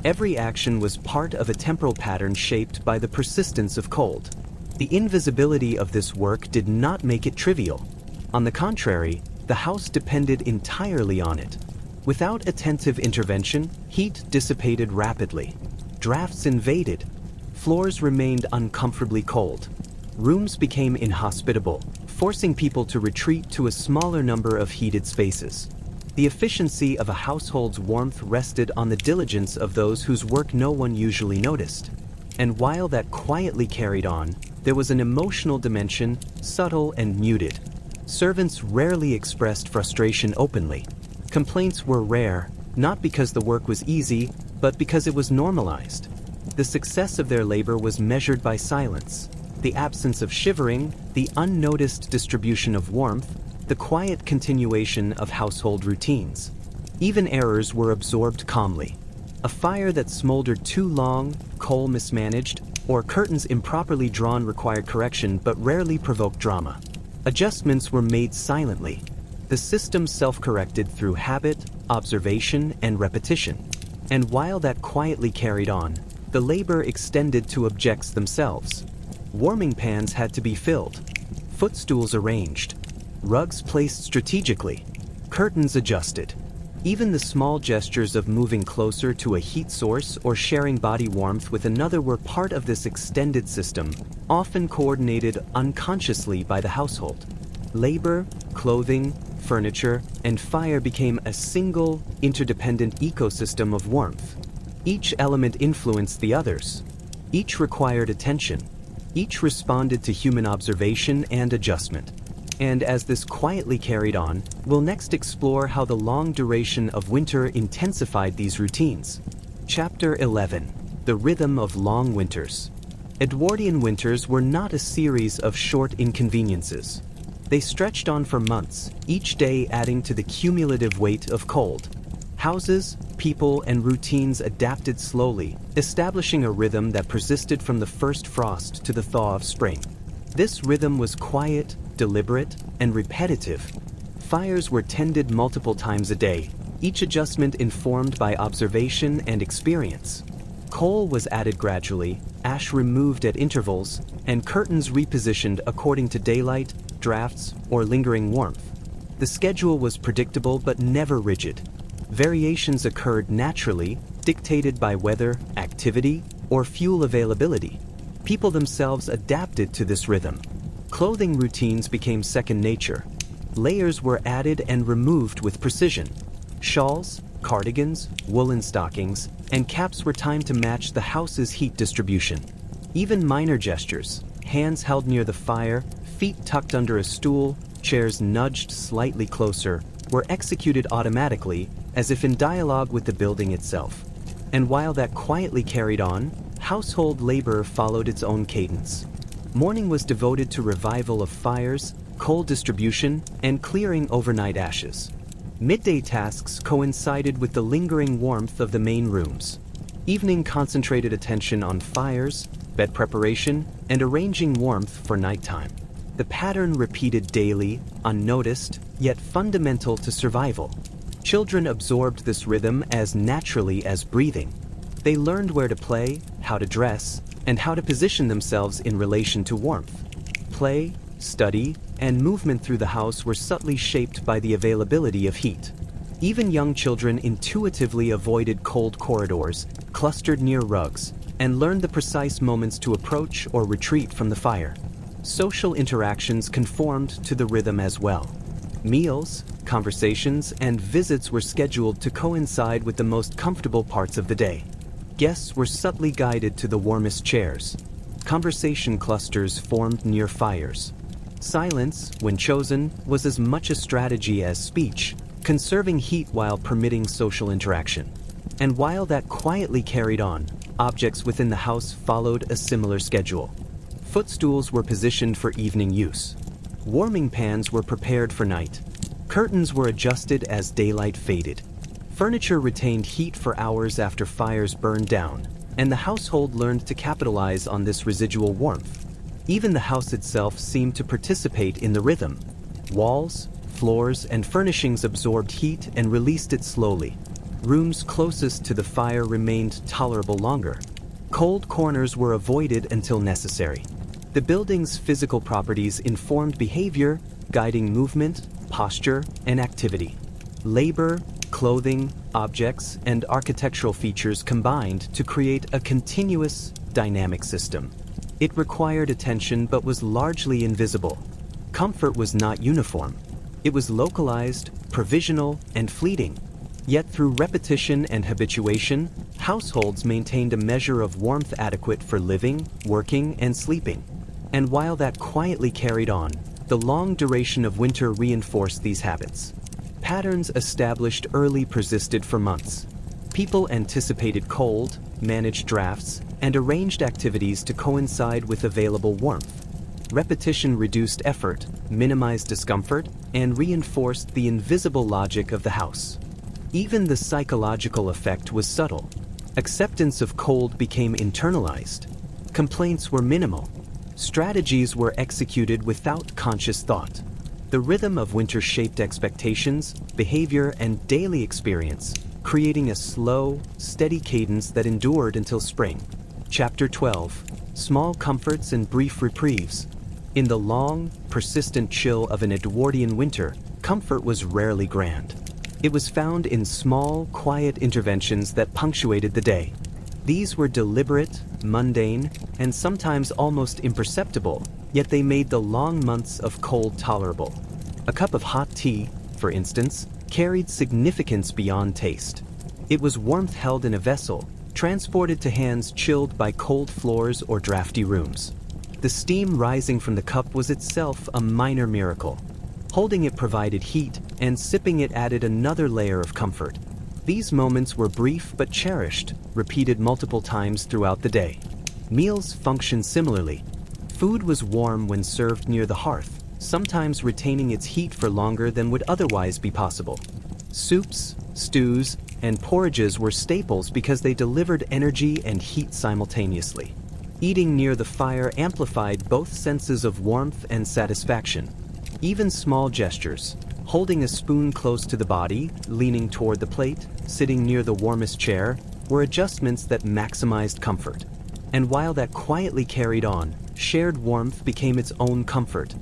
Every action was part of a temporal pattern shaped by the persistence of cold. The invisibility of this work did not make it trivial. On the contrary, the house depended entirely on it. Without attentive intervention, heat dissipated rapidly. Drafts invaded. Floors remained uncomfortably cold. Rooms became inhospitable, forcing people to retreat to a smaller number of heated spaces. The efficiency of a household's warmth rested on the diligence of those whose work no one usually noticed. And while that quietly carried on, there was an emotional dimension, subtle and muted. Servants rarely expressed frustration openly. Complaints were rare, not because the work was easy, but because it was normalized. The success of their labor was measured by silence. The absence of shivering, the unnoticed distribution of warmth, the quiet continuation of household routines. Even errors were absorbed calmly. A fire that smoldered too long, coal mismanaged, or curtains improperly drawn required correction but rarely provoked drama. Adjustments were made silently. The system self-corrected through habit, observation, and repetition. And while that quietly carried on, the labor extended to objects themselves. Warming pans had to be filled, footstools arranged, rugs placed strategically, curtains adjusted. Even the small gestures of moving closer to a heat source or sharing body warmth with another were part of this extended system, often coordinated unconsciously by the household. Labor, clothing, furniture, and fire became a single, interdependent ecosystem of warmth. Each element influenced the others. Each required attention. Each responded to human observation and adjustment. And as this quietly carried on, we'll next explore how the long duration of winter intensified these routines. Chapter 11. The Rhythm of Long Winters. Edwardian winters were not a series of short inconveniences. They stretched on for months, each day adding to the cumulative weight of cold. Houses, people, and routines adapted slowly, establishing a rhythm that persisted from the first frost to the thaw of spring. This rhythm was quiet, deliberate, and repetitive. Fires were tended multiple times a day, each adjustment informed by observation and experience. Coal was added gradually, ash removed at intervals, and curtains repositioned according to daylight, drafts, or lingering warmth. The schedule was predictable but never rigid. Variations occurred naturally, dictated by weather, activity, or fuel availability. People themselves adapted to this rhythm. Clothing routines became second nature. Layers were added and removed with precision. Shawls, cardigans, woolen stockings, and caps were timed to match the house's heat distribution. Even minor gestures, hands held near the fire, feet tucked under a stool, chairs nudged slightly closer, were executed automatically, as if in dialogue with the building itself. And while that quietly carried on, household labor followed its own cadence. Morning was devoted to revival of fires, coal distribution, and clearing overnight ashes. Midday tasks coincided with the lingering warmth of the main rooms. Evening concentrated attention on fires, bed preparation, and arranging warmth for nighttime. The pattern repeated daily, unnoticed, yet fundamental to survival. Children absorbed this rhythm as naturally as breathing. They learned where to play, how to dress, and how to position themselves in relation to warmth. Play, study, and movement through the house were subtly shaped by the availability of heat. Even young children intuitively avoided cold corridors, clustered near rugs, and learned the precise moments to approach or retreat from the fire. Social interactions conformed to the rhythm as well. Meals, conversations, and visits were scheduled to coincide with the most comfortable parts of the day. Guests were subtly guided to the warmest chairs. Conversation clusters formed near fires. Silence, when chosen, was as much a strategy as speech, conserving heat while permitting social interaction. And while that quietly carried on, objects within the house followed a similar schedule. Footstools were positioned for evening use. Warming pans were prepared for night. Curtains were adjusted as daylight faded. Furniture retained heat for hours after fires burned down, and the household learned to capitalize on this residual warmth. Even the house itself seemed to participate in the rhythm. Walls, floors, and furnishings absorbed heat and released it slowly. Rooms closest to the fire remained tolerable longer. Cold corners were avoided until necessary. The building's physical properties informed behavior, guiding movement, posture, and activity. Labor, clothing, objects, and architectural features combined to create a continuous, dynamic system. It required attention but was largely invisible. Comfort was not uniform. It was localized, provisional, and fleeting. Yet through repetition and habituation, households maintained a measure of warmth adequate for living, working, and sleeping. And while that quietly carried on, the long duration of winter reinforced these habits. Patterns established early persisted for months. People anticipated cold, managed drafts, and arranged activities to coincide with available warmth. Repetition reduced effort, minimized discomfort, and reinforced the invisible logic of the house. Even the psychological effect was subtle. Acceptance of cold became internalized. Complaints were minimal. Strategies were executed without conscious thought. The rhythm of winter shaped expectations, behavior, and daily experience, creating a slow, steady cadence that endured until spring. Chapter 12. Small comforts and brief reprieves. In the long, persistent chill of an Edwardian winter, comfort was rarely grand. It was found in small, quiet interventions that punctuated the day. These were deliberate, mundane, and sometimes almost imperceptible, yet they made the long months of cold tolerable. A cup of hot tea, for instance, carried significance beyond taste. It was warmth held in a vessel, transported to hands chilled by cold floors or drafty rooms. The steam rising from the cup was itself a minor miracle. Holding it provided heat, and sipping it added another layer of comfort. These moments were brief but cherished, repeated multiple times throughout the day. Meals functioned similarly. Food was warm when served near the hearth, sometimes retaining its heat for longer than would otherwise be possible. Soups, stews, and porridges were staples because they delivered energy and heat simultaneously. Eating near the fire amplified both senses of warmth and satisfaction. Even small gestures, holding a spoon close to the body, leaning toward the plate, sitting near the warmest chair, were adjustments that maximized comfort. And while that quietly carried on, shared warmth became its own comfort.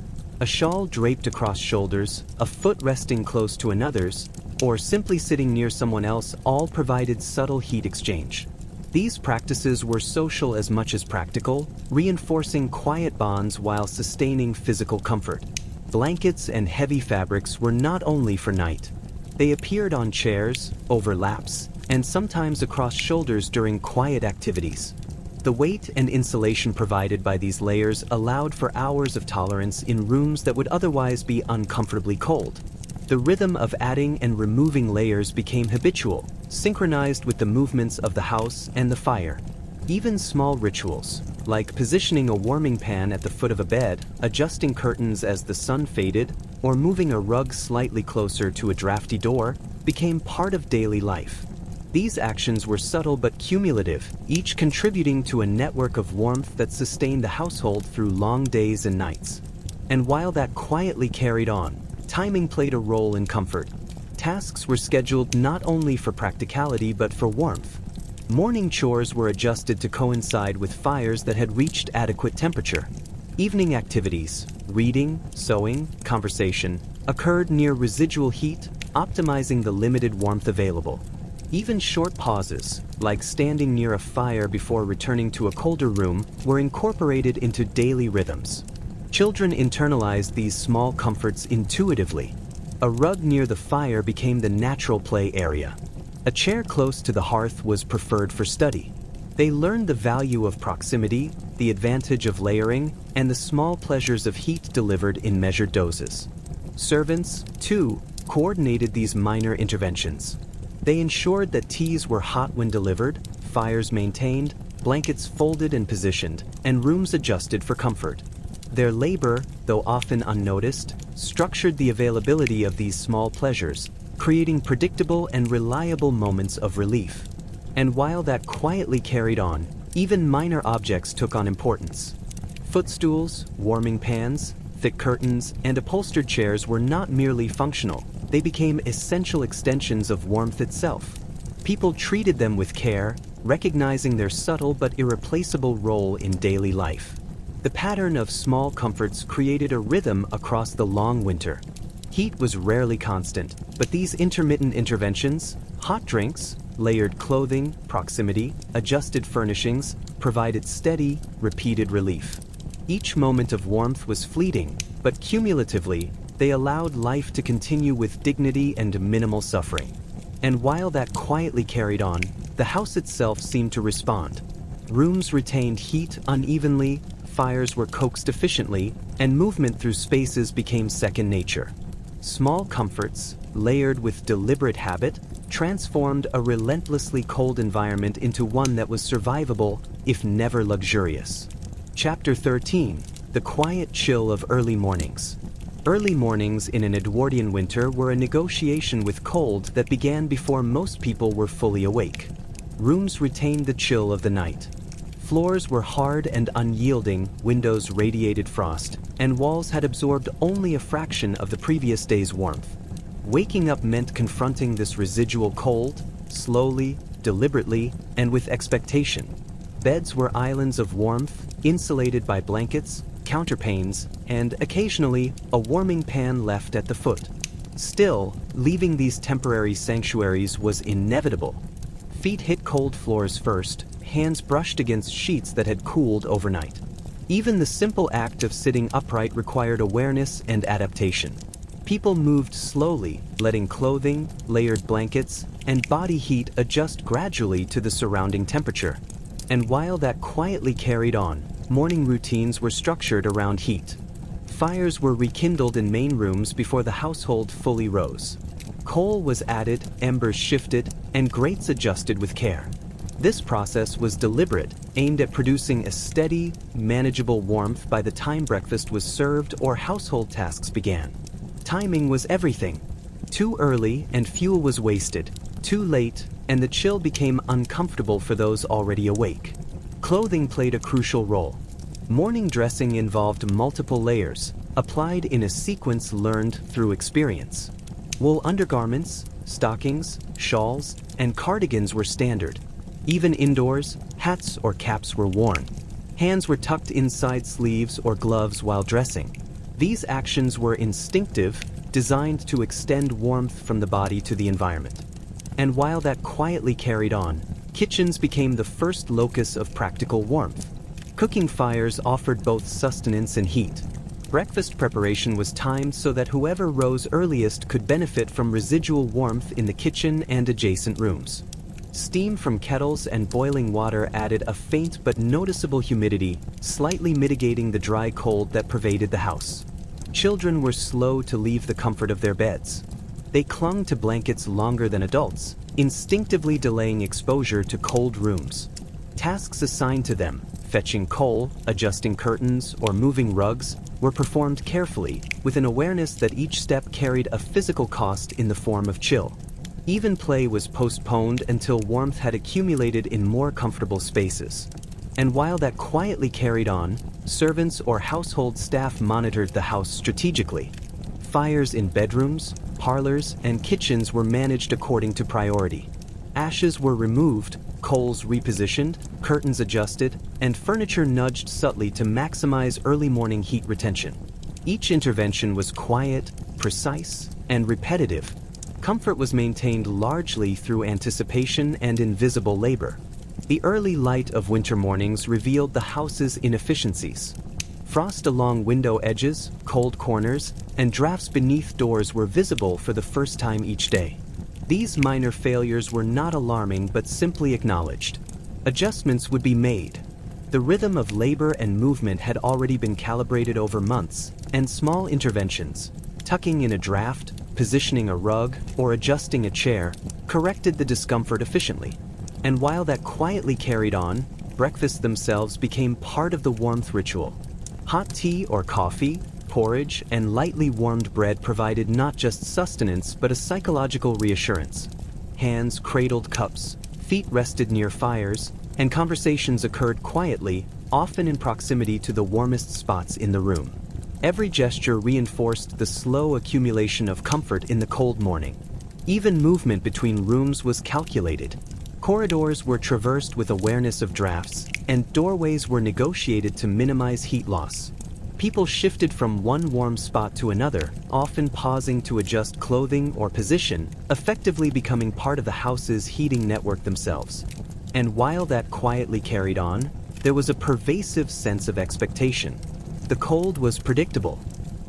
A shawl draped across shoulders, a foot resting close to another's, or simply sitting near someone else all provided subtle heat exchange. These practices were social as much as practical, reinforcing quiet bonds while sustaining physical comfort. Blankets and heavy fabrics were not only for night. They appeared on chairs, over laps, and sometimes across shoulders during quiet activities. The weight and insulation provided by these layers allowed for hours of tolerance in rooms that would otherwise be uncomfortably cold. The rhythm of adding and removing layers became habitual, synchronized with the movements of the house and the fire. Even small rituals, like positioning a warming pan at the foot of a bed, adjusting curtains as the sun faded, or moving a rug slightly closer to a drafty door, became part of daily life. These actions were subtle but cumulative, each contributing to a network of warmth that sustained the household through long days and nights. And while that quietly carried on, timing played a role in comfort. Tasks were scheduled not only for practicality but for warmth. Morning chores were adjusted to coincide with fires that had reached adequate temperature. Evening activities, reading, sewing, conversation, occurred near residual heat, optimizing the limited warmth available. Even short pauses, like standing near a fire before returning to a colder room, were incorporated into daily rhythms. Children internalized these small comforts intuitively. A rug near the fire became the natural play area. A chair close to the hearth was preferred for study. They learned the value of proximity, the advantage of layering, and the small pleasures of heat delivered in measured doses. Servants, too, coordinated these minor interventions. They ensured that teas were hot when delivered, fires maintained, blankets folded and positioned, and rooms adjusted for comfort. Their labor, though often unnoticed, structured the availability of these small pleasures, creating predictable and reliable moments of relief. And while that quietly carried on, even minor objects took on importance. Footstools, warming pans, thick curtains, and upholstered chairs were not merely functional. They became essential extensions of warmth itself. People treated them with care, recognizing their subtle but irreplaceable role in daily life. The pattern of small comforts created a rhythm across the long winter. Heat was rarely constant, but these intermittent interventions, hot drinks, layered clothing, proximity, adjusted furnishings, provided steady, repeated relief. Each moment of warmth was fleeting, but cumulatively, they allowed life to continue with dignity and minimal suffering. And while that quietly carried on, the house itself seemed to respond. Rooms retained heat unevenly, fires were coaxed efficiently, and movement through spaces became second nature. Small comforts, layered with deliberate habit, transformed a relentlessly cold environment into one that was survivable, if never luxurious. Chapter 13: The Quiet Chill of Early Mornings. Early mornings in an Edwardian winter were a negotiation with cold that began before most people were fully awake. Rooms retained the chill of the night. Floors were hard and unyielding, windows radiated frost, and walls had absorbed only a fraction of the previous day's warmth. Waking up meant confronting this residual cold, slowly, deliberately, and with expectation. Beds were islands of warmth, insulated by blankets, counterpanes, and occasionally a warming pan left at the foot. Still, leaving these temporary sanctuaries was inevitable. Feet hit cold floors first, hands brushed against sheets that had cooled overnight. Even the simple act of sitting upright required awareness and adaptation. People moved slowly, letting clothing, layered blankets, and body heat adjust gradually to the surrounding temperature. And while that quietly carried on, morning routines were structured around heat. Fires were rekindled in main rooms before the household fully rose. Coal was added, embers shifted, and grates adjusted with care. This process was deliberate, aimed at producing a steady, manageable warmth by the time breakfast was served or household tasks began. Timing was everything. Too early and fuel was wasted. Too late, and the chill became uncomfortable for those already awake. Clothing played a crucial role. Morning dressing involved multiple layers, applied in a sequence learned through experience. Wool undergarments, stockings, shawls, and cardigans were standard. Even indoors, hats or caps were worn. Hands were tucked inside sleeves or gloves while dressing. These actions were instinctive, designed to extend warmth from the body to the environment. And while that quietly carried on, kitchens became the first locus of practical warmth. Cooking fires offered both sustenance and heat. Breakfast preparation was timed so that whoever rose earliest could benefit from residual warmth in the kitchen and adjacent rooms. Steam from kettles and boiling water added a faint but noticeable humidity, slightly mitigating the dry cold that pervaded the house. Children were slow to leave the comfort of their beds. They clung to blankets longer than adults, instinctively delaying exposure to cold rooms. Tasks assigned to them, fetching coal, adjusting curtains, or moving rugs, were performed carefully, with an awareness that each step carried a physical cost in the form of chill. Even play was postponed until warmth had accumulated in more comfortable spaces. And while that quietly carried on, servants or household staff monitored the house strategically. Fires in bedrooms, parlors, and kitchens were managed according to priority. Ashes were removed, coals repositioned, curtains adjusted, and furniture nudged subtly to maximize early morning heat retention. Each intervention was quiet, precise, and repetitive. Comfort was maintained largely through anticipation and invisible labor. The early light of winter mornings revealed the house's inefficiencies. Frost along window edges, cold corners, and drafts beneath doors were visible for the first time each day. These minor failures were not alarming but simply acknowledged. Adjustments would be made. The rhythm of labor and movement had already been calibrated over months, and small interventions, tucking in a draft, positioning a rug, or adjusting a chair, corrected the discomfort efficiently. And while that quietly carried on, breakfasts themselves became part of the warmth ritual. Hot tea or coffee, porridge, and lightly warmed bread provided not just sustenance but a psychological reassurance. Hands cradled cups, feet rested near fires, and conversations occurred quietly, often in proximity to the warmest spots in the room. Every gesture reinforced the slow accumulation of comfort in the cold morning. Even movement between rooms was calculated. Corridors were traversed with awareness of drafts, and doorways were negotiated to minimize heat loss. People shifted from one warm spot to another, often pausing to adjust clothing or position, effectively becoming part of the house's heating network themselves. And while that quietly carried on, there was a pervasive sense of expectation. The cold was predictable.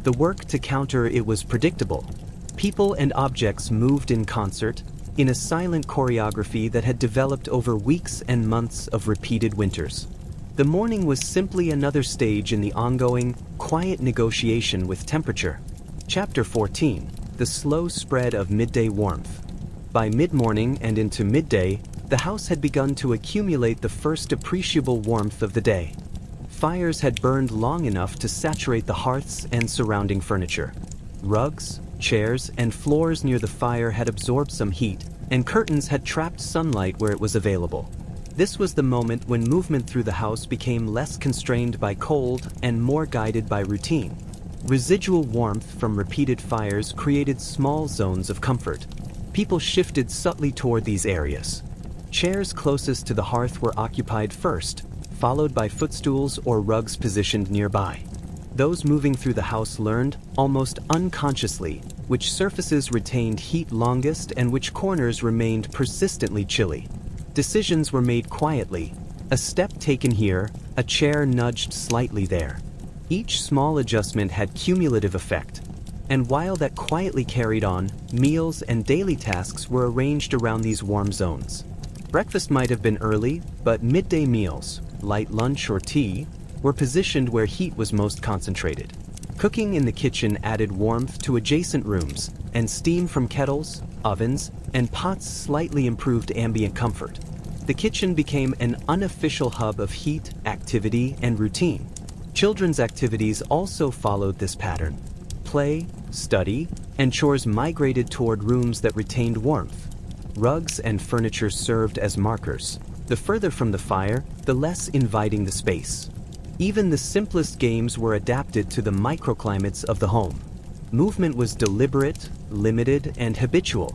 The work to counter it was predictable. People and objects moved in concert, in a silent choreography that had developed over weeks and months of repeated winters. The morning was simply another stage in the ongoing, quiet negotiation with temperature. Chapter 14: The Slow Spread of Midday Warmth. By mid-morning and into midday, the house had begun to accumulate the first appreciable warmth of the day. Fires had burned long enough to saturate the hearths and surrounding furniture. Rugs, chairs, and floors near the fire had absorbed some heat, and curtains had trapped sunlight where it was available. This was the moment when movement through the house became less constrained by cold and more guided by routine. Residual warmth from repeated fires created small zones of comfort. People shifted subtly toward these areas. Chairs closest to the hearth were occupied first, followed by footstools or rugs positioned nearby. Those moving through the house learned, almost unconsciously, which surfaces retained heat longest and which corners remained persistently chilly. Decisions were made quietly. A step taken here, a chair nudged slightly there. Each small adjustment had cumulative effect. And while that quietly carried on, meals and daily tasks were arranged around these warm zones. Breakfast might have been early, but midday meals, light lunch or tea, were positioned where heat was most concentrated. Cooking in the kitchen added warmth to adjacent rooms, and steam from kettles, ovens, and pots slightly improved ambient comfort. The kitchen became an unofficial hub of heat, activity, and routine. Children's activities also followed this pattern. Play, study, and chores migrated toward rooms that retained warmth. Rugs and furniture served as markers. The further from the fire, the less inviting the space. Even the simplest games were adapted to the microclimates of the home. Movement was deliberate, limited, and habitual.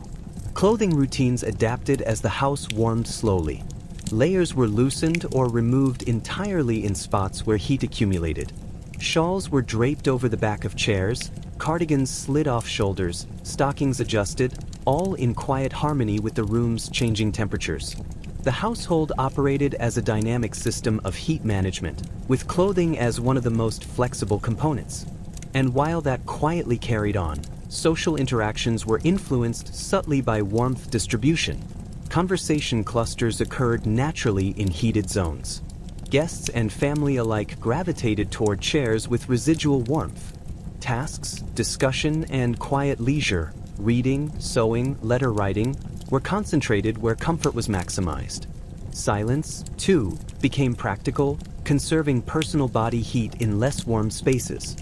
Clothing routines adapted as the house warmed slowly. Layers were loosened or removed entirely in spots where heat accumulated. Shawls were draped over the back of chairs, cardigans slid off shoulders, stockings adjusted, all in quiet harmony with the room's changing temperatures. The household operated as a dynamic system of heat management, with clothing as one of the most flexible components. And while that quietly carried on, social interactions were influenced subtly by warmth distribution. Conversation clusters occurred naturally in heated zones. Guests and family alike gravitated toward chairs with residual warmth. Tasks, discussion, and quiet leisure, reading, sewing, letter writing, were concentrated where comfort was maximized. Silence, too, became practical, conserving personal body heat in less warm spaces.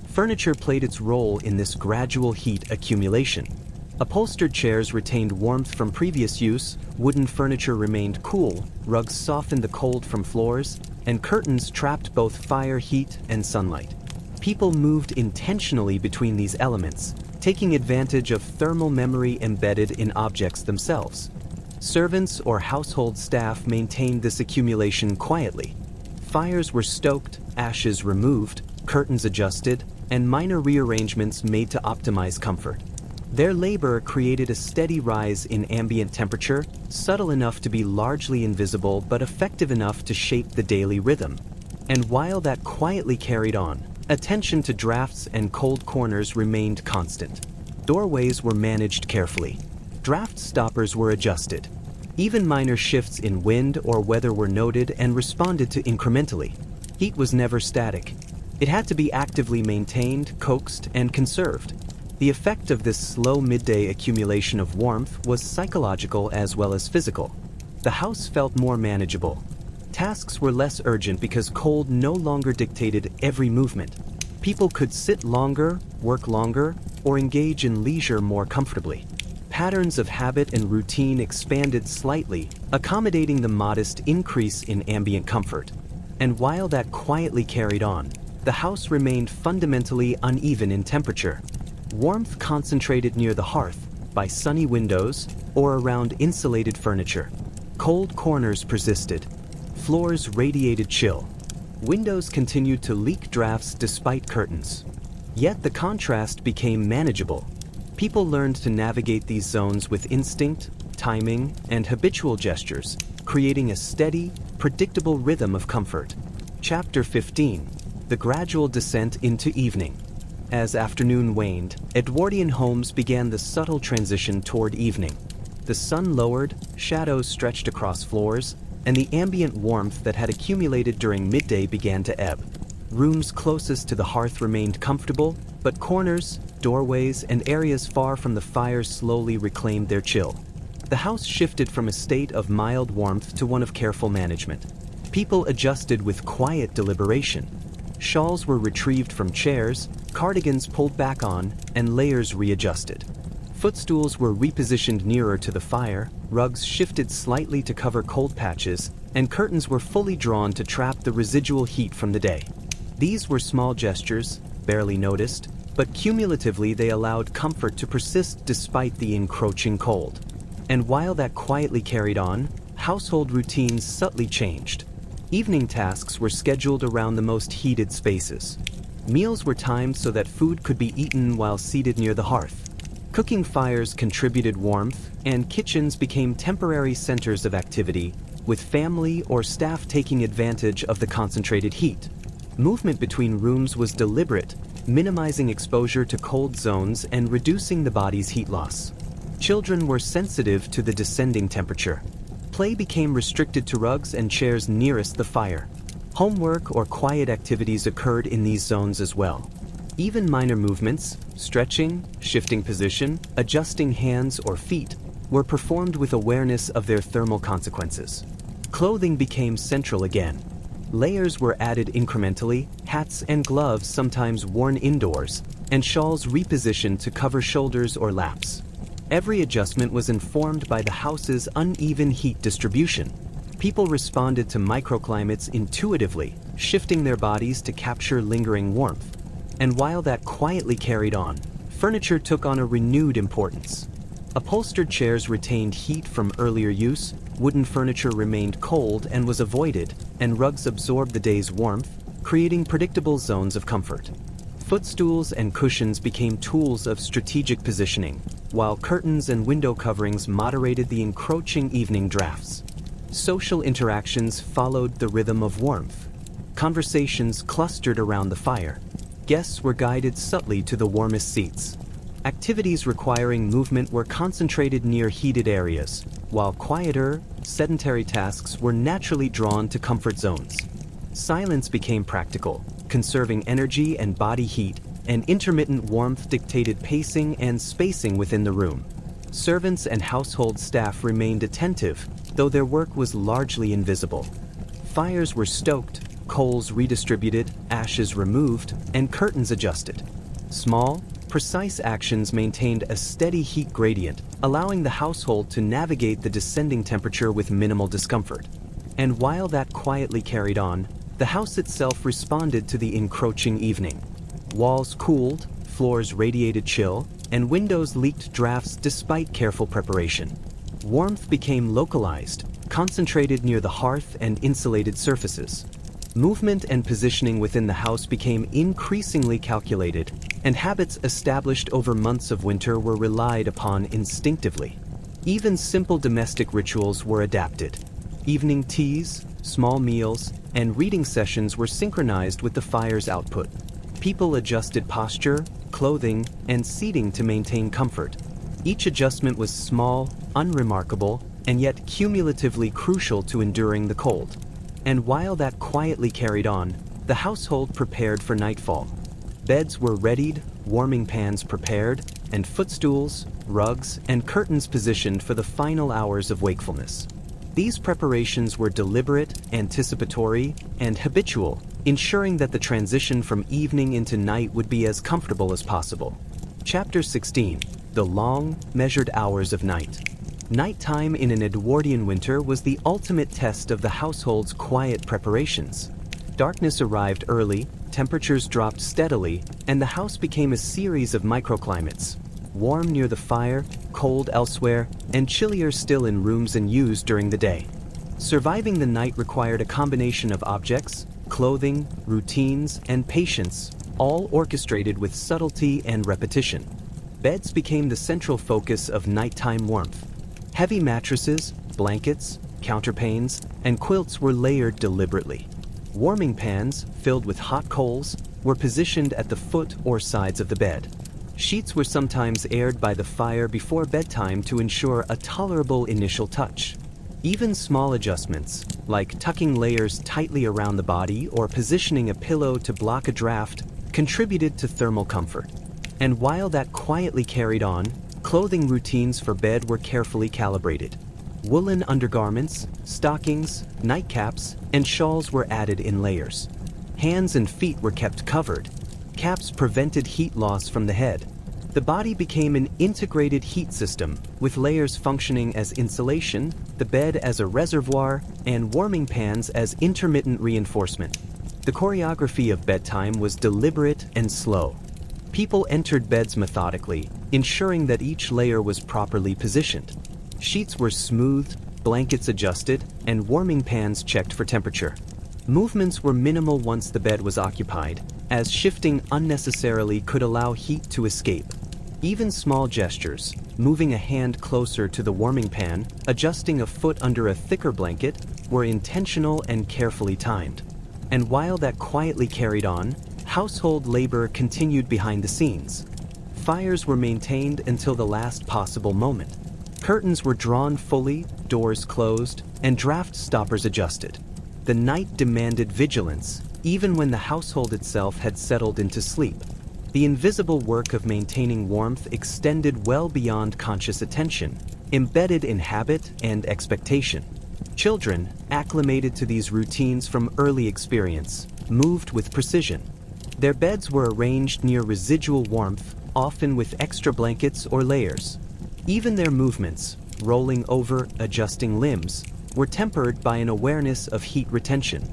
Furniture played its role in this gradual heat accumulation. Upholstered chairs retained warmth from previous use, wooden furniture remained cool, rugs softened the cold from floors, and curtains trapped both fire heat and sunlight. People moved intentionally between these elements, taking advantage of thermal memory embedded in objects themselves. Servants or household staff maintained this accumulation quietly. Fires were stoked, ashes removed, curtains adjusted, and minor rearrangements made to optimize comfort. Their labor created a steady rise in ambient temperature, subtle enough to be largely invisible but effective enough to shape the daily rhythm. And while that quietly carried on, attention to drafts and cold corners remained constant. Doorways were managed carefully. Draft stoppers were adjusted. Even minor shifts in wind or weather were noted and responded to incrementally. Heat was never static. It had to be actively maintained, coaxed, and conserved. The effect of this slow midday accumulation of warmth was psychological as well as physical. The house felt more manageable. Tasks were less urgent because cold no longer dictated every movement. People could sit longer, work longer, or engage in leisure more comfortably. Patterns of habit and routine expanded slightly, accommodating the modest increase in ambient comfort. And while that quietly carried on, the house remained fundamentally uneven in temperature. Warmth concentrated near the hearth, by sunny windows, or around insulated furniture. Cold corners persisted. Floors radiated chill. Windows continued to leak drafts despite curtains. Yet the contrast became manageable. People learned to navigate these zones with instinct, timing, and habitual gestures, creating a steady, predictable rhythm of comfort. Chapter 15: The Gradual Descent into Evening. As afternoon waned, Edwardian homes began the subtle transition toward evening. The sun lowered, shadows stretched across floors, and the ambient warmth that had accumulated during midday began to ebb. Rooms closest to the hearth remained comfortable, but corners, doorways, and areas far from the fire slowly reclaimed their chill. The house shifted from a state of mild warmth to one of careful management. People adjusted with quiet deliberation. Shawls were retrieved from chairs, cardigans pulled back on, and layers readjusted. Footstools were repositioned nearer to the fire, rugs shifted slightly to cover cold patches, and curtains were fully drawn to trap the residual heat from the day. These were small gestures, barely noticed, but cumulatively they allowed comfort to persist despite the encroaching cold. And while that quietly carried on, household routines subtly changed. Evening tasks were scheduled around the most heated spaces. Meals were timed so that food could be eaten while seated near the hearth. Cooking fires contributed warmth, and kitchens became temporary centers of activity, with family or staff taking advantage of the concentrated heat. Movement between rooms was deliberate, minimizing exposure to cold zones and reducing the body's heat loss. Children were sensitive to the descending temperature. Play became restricted to rugs and chairs nearest the fire. Homework or quiet activities occurred in these zones as well. Even minor movements, stretching, shifting position, adjusting hands or feet, were performed with awareness of their thermal consequences. Clothing became central again. Layers were added incrementally, hats and gloves sometimes worn indoors, and shawls repositioned to cover shoulders or laps. Every adjustment was informed by the house's uneven heat distribution. People responded to microclimates intuitively, shifting their bodies to capture lingering warmth. And while that quietly carried on, furniture took on a renewed importance. Upholstered chairs retained heat from earlier use, wooden furniture remained cold and was avoided, and rugs absorbed the day's warmth, creating predictable zones of comfort. Footstools and cushions became tools of strategic positioning, while curtains and window coverings moderated the encroaching evening drafts. Social interactions followed the rhythm of warmth. Conversations clustered around the fire. Guests were guided subtly to the warmest seats. Activities requiring movement were concentrated near heated areas, while quieter, sedentary tasks were naturally drawn to comfort zones. Silence became practical, conserving energy and body heat, and intermittent warmth dictated pacing and spacing within the room. Servants and household staff remained attentive, though their work was largely invisible. Fires were stoked, coals redistributed, ashes removed, and curtains adjusted. Small, precise actions maintained a steady heat gradient, allowing the household to navigate the descending temperature with minimal discomfort. And while that quietly carried on, the house itself responded to the encroaching evening. Walls cooled, floors radiated chill, and windows leaked drafts despite careful preparation. Warmth became localized, concentrated near the hearth and insulated surfaces. Movement and positioning within the house became increasingly calculated, and habits established over months of winter were relied upon instinctively. Even simple domestic rituals were adapted. Evening teas, small meals, and reading sessions were synchronized with the fire's output. People adjusted posture, clothing, and seating to maintain comfort. Each adjustment was small, unremarkable, and yet cumulatively crucial to enduring the cold. And while that quietly carried on, the household prepared for nightfall. Beds were readied, warming pans prepared, and footstools, rugs, and curtains positioned for the final hours of wakefulness. These preparations were deliberate, anticipatory, and habitual, ensuring that the transition from evening into night would be as comfortable as possible. Chapter 16: The Long, Measured Hours of Night. Nighttime in an Edwardian winter was the ultimate test of the household's quiet preparations. Darkness arrived early, temperatures dropped steadily, and the house became a series of microclimates. Warm near the fire, cold elsewhere, and chillier still in rooms and used during the day. Surviving the night required a combination of objects, clothing, routines, and patience, all orchestrated with subtlety and repetition. Beds became the central focus of nighttime warmth. Heavy mattresses, blankets, counterpanes, and quilts were layered deliberately. Warming pans, filled with hot coals, were positioned at the foot or sides of the bed. Sheets were sometimes aired by the fire before bedtime to ensure a tolerable initial touch. Even small adjustments, like tucking layers tightly around the body or positioning a pillow to block a draft, contributed to thermal comfort. And while that quietly carried on, clothing routines for bed were carefully calibrated. Woolen undergarments, stockings, nightcaps, and shawls were added in layers. Hands and feet were kept covered. Caps prevented heat loss from the head. The body became an integrated heat system, with layers functioning as insulation, the bed as a reservoir, and warming pans as intermittent reinforcement. The choreography of bedtime was deliberate and slow. People entered beds methodically, ensuring that each layer was properly positioned. Sheets were smoothed, blankets adjusted, and warming pans checked for temperature. Movements were minimal once the bed was occupied, as shifting unnecessarily could allow heat to escape. Even small gestures, moving a hand closer to the warming pan, adjusting a foot under a thicker blanket, were intentional and carefully timed. And while that quietly carried on, household labor continued behind the scenes. Fires were maintained until the last possible moment. Curtains were drawn fully, doors closed, and draft stoppers adjusted. The night demanded vigilance, even when the household itself had settled into sleep. The invisible work of maintaining warmth extended well beyond conscious attention, embedded in habit and expectation. Children, acclimated to these routines from early experience, moved with precision. Their beds were arranged near residual warmth, often with extra blankets or layers. Even their movements, rolling over, adjusting limbs, were tempered by an awareness of heat retention.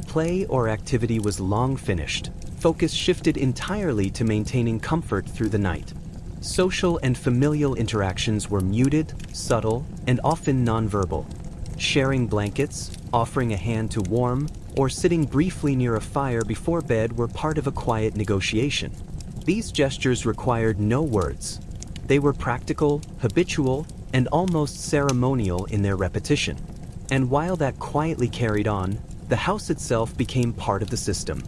Play or activity was long finished. Focus shifted entirely to maintaining comfort through the night. Social and familial interactions were muted, subtle, and often nonverbal. Sharing blankets, offering a hand to warm, or sitting briefly near a fire before bed were part of a quiet negotiation. These gestures required no words. They were practical, habitual, and almost ceremonial in their repetition. And while that quietly carried on, the house itself became part of the system.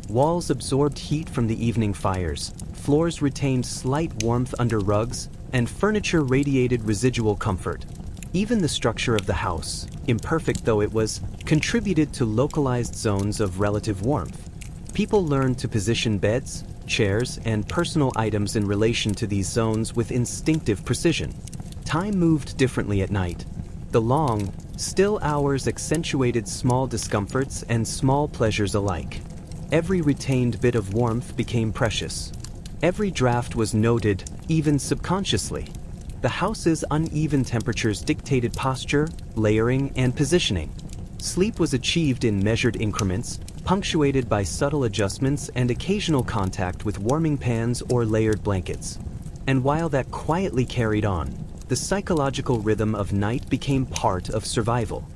Walls absorbed heat from the evening fires, floors retained slight warmth under rugs, and furniture radiated residual comfort. Even the structure of the house, imperfect though it was, contributed to localized zones of relative warmth. People learned to position beds, chairs, and personal items in relation to these zones with instinctive precision. Time moved differently at night. The long, still hours accentuated small discomforts and small pleasures alike. Every retained bit of warmth became precious. Every draft was noted, even subconsciously. The house's uneven temperatures dictated posture, layering, and positioning. Sleep was achieved in measured increments, punctuated by subtle adjustments and occasional contact with warming pans or layered blankets. And while that quietly carried on, the psychological rhythm of night became part of survival.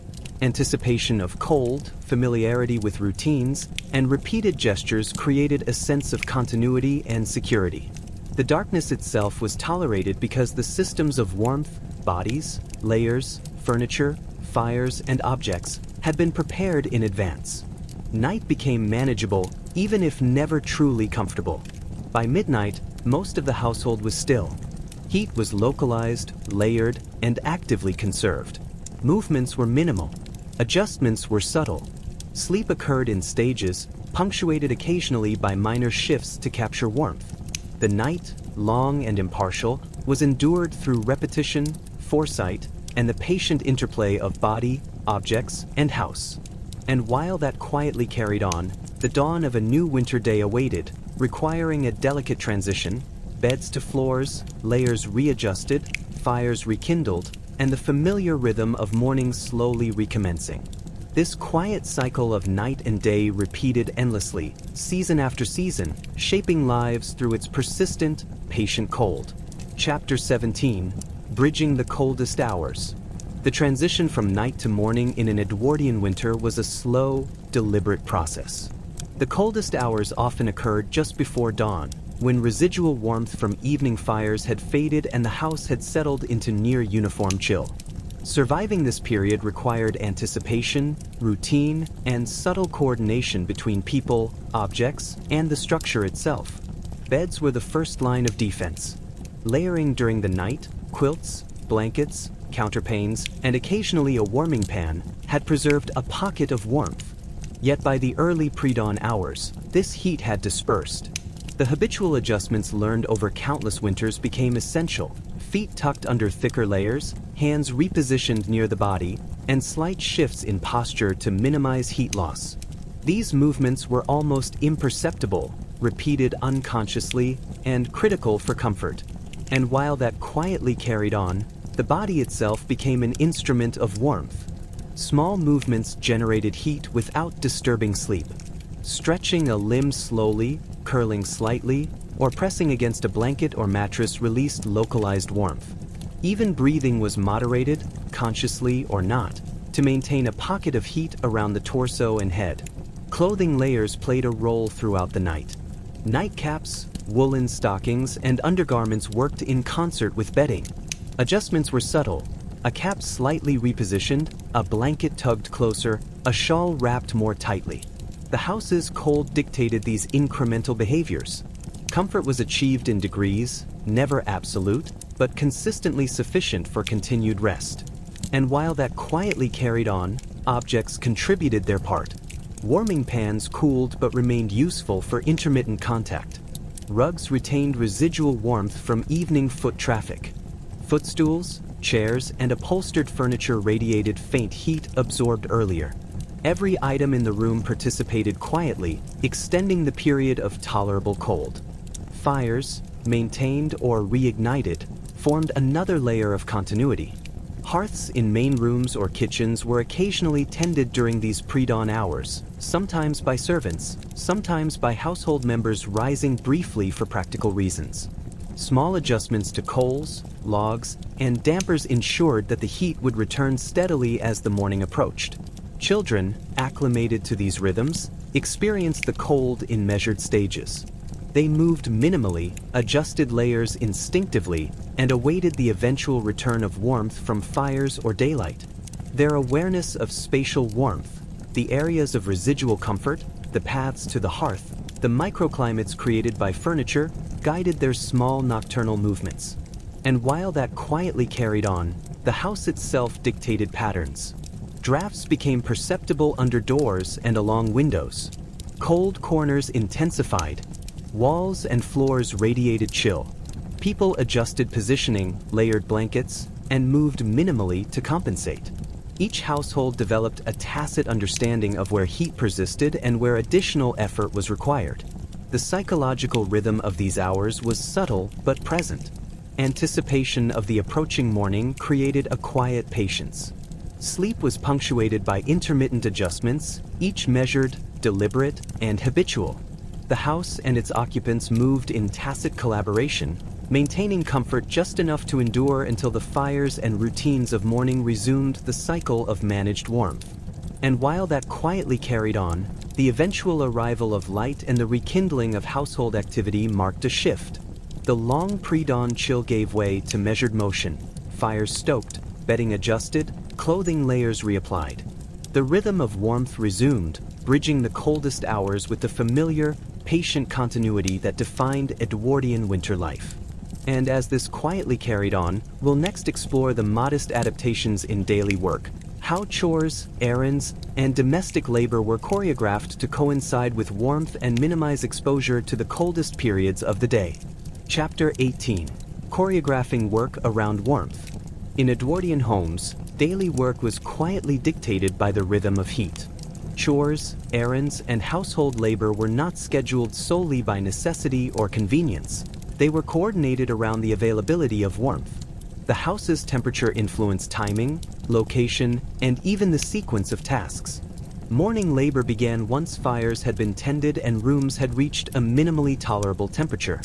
Anticipation of cold, familiarity with routines, and repeated gestures created a sense of continuity and security. The darkness itself was tolerated because the systems of warmth, bodies, layers, furniture, fires, and objects had been prepared in advance. Night became manageable, even if never truly comfortable. By midnight, most of the household was still. Heat was localized, layered, and actively conserved. Movements were minimal. Adjustments were subtle. Sleep occurred in stages, punctuated occasionally by minor shifts to capture warmth. The night, long and impartial, was endured through repetition, foresight, and the patient interplay of body, objects, and house. And while that quietly carried on, the dawn of a new winter day awaited, requiring a delicate transition, beds to floors, layers readjusted, fires rekindled, and the familiar rhythm of morning slowly recommencing. This quiet cycle of night and day repeated endlessly, season after season, shaping lives through its persistent, patient cold. Chapter 17: Bridging the Coldest Hours. The transition from night to morning in an Edwardian winter was a slow, deliberate process. The coldest hours often occurred just before dawn, when residual warmth from evening fires had faded and the house had settled into near-uniform chill. Surviving this period required anticipation, routine, and subtle coordination between people, objects, and the structure itself. Beds were the first line of defense. Layering during the night, quilts, blankets, counterpanes, and occasionally a warming pan had preserved a pocket of warmth. Yet by the early pre-dawn hours, this heat had dispersed. The habitual adjustments learned over countless winters became essential: feet tucked under thicker layers, hands repositioned near the body, and slight shifts in posture to minimize heat loss. These movements were almost imperceptible, repeated unconsciously, and critical for comfort. And while that quietly carried on, the body itself became an instrument of warmth. Small movements generated heat without disturbing sleep. Stretching a limb slowly, curling slightly, or pressing against a blanket or mattress released localized warmth. Even breathing was moderated, consciously or not, to maintain a pocket of heat around the torso and head. Clothing layers played a role throughout the night. Nightcaps, woolen stockings, and undergarments worked in concert with bedding. Adjustments were subtle. A cap slightly repositioned, a blanket tugged closer, a shawl wrapped more tightly. The house's cold dictated these incremental behaviors. Comfort was achieved in degrees, never absolute, but consistently sufficient for continued rest. And while that quietly carried on, objects contributed their part. Warming pans cooled but remained useful for intermittent contact. Rugs retained residual warmth from evening foot traffic. Footstools, chairs, and upholstered furniture radiated faint heat absorbed earlier. Every item in the room participated quietly, extending the period of tolerable cold. Fires, maintained or reignited, formed another layer of continuity. Hearths in main rooms or kitchens were occasionally tended during these pre-dawn hours, sometimes by servants, sometimes by household members rising briefly for practical reasons. Small adjustments to coals, logs, and dampers ensured that the heat would return steadily as the morning approached. Children, acclimated to these rhythms, experienced the cold in measured stages. They moved minimally, adjusted layers instinctively, and awaited the eventual return of warmth from fires or daylight. Their awareness of spatial warmth, the areas of residual comfort, the paths to the hearth, the microclimates created by furniture, guided their small nocturnal movements. And while that quietly carried on, the house itself dictated patterns. Drafts became perceptible under doors and along windows. Cold corners intensified. Walls and floors radiated chill. People adjusted positioning, layered blankets, and moved minimally to compensate. Each household developed a tacit understanding of where heat persisted and where additional effort was required. The psychological rhythm of these hours was subtle but present. Anticipation of the approaching morning created a quiet patience. Sleep was punctuated by intermittent adjustments, each measured, deliberate, and habitual. The house and its occupants moved in tacit collaboration, maintaining comfort just enough to endure until the fires and routines of morning resumed the cycle of managed warmth. And while that quietly carried on, the eventual arrival of light and the rekindling of household activity marked a shift. The long pre-dawn chill gave way to measured motion, fires stoked, bedding adjusted, clothing layers reapplied. The rhythm of warmth resumed, bridging the coldest hours with the familiar, patient continuity that defined Edwardian winter life. And as this quietly carried on, we'll next explore the modest adaptations in daily work, how chores, errands, and domestic labor were choreographed to coincide with warmth and minimize exposure to the coldest periods of the day. Chapter 18. Choreographing work around warmth. In Edwardian homes, daily work was quietly dictated by the rhythm of heat. Chores, errands, and household labor were not scheduled solely by necessity or convenience. They were coordinated around the availability of warmth. The house's temperature influenced timing, location, and even the sequence of tasks. Morning labor began once fires had been tended and rooms had reached a minimally tolerable temperature.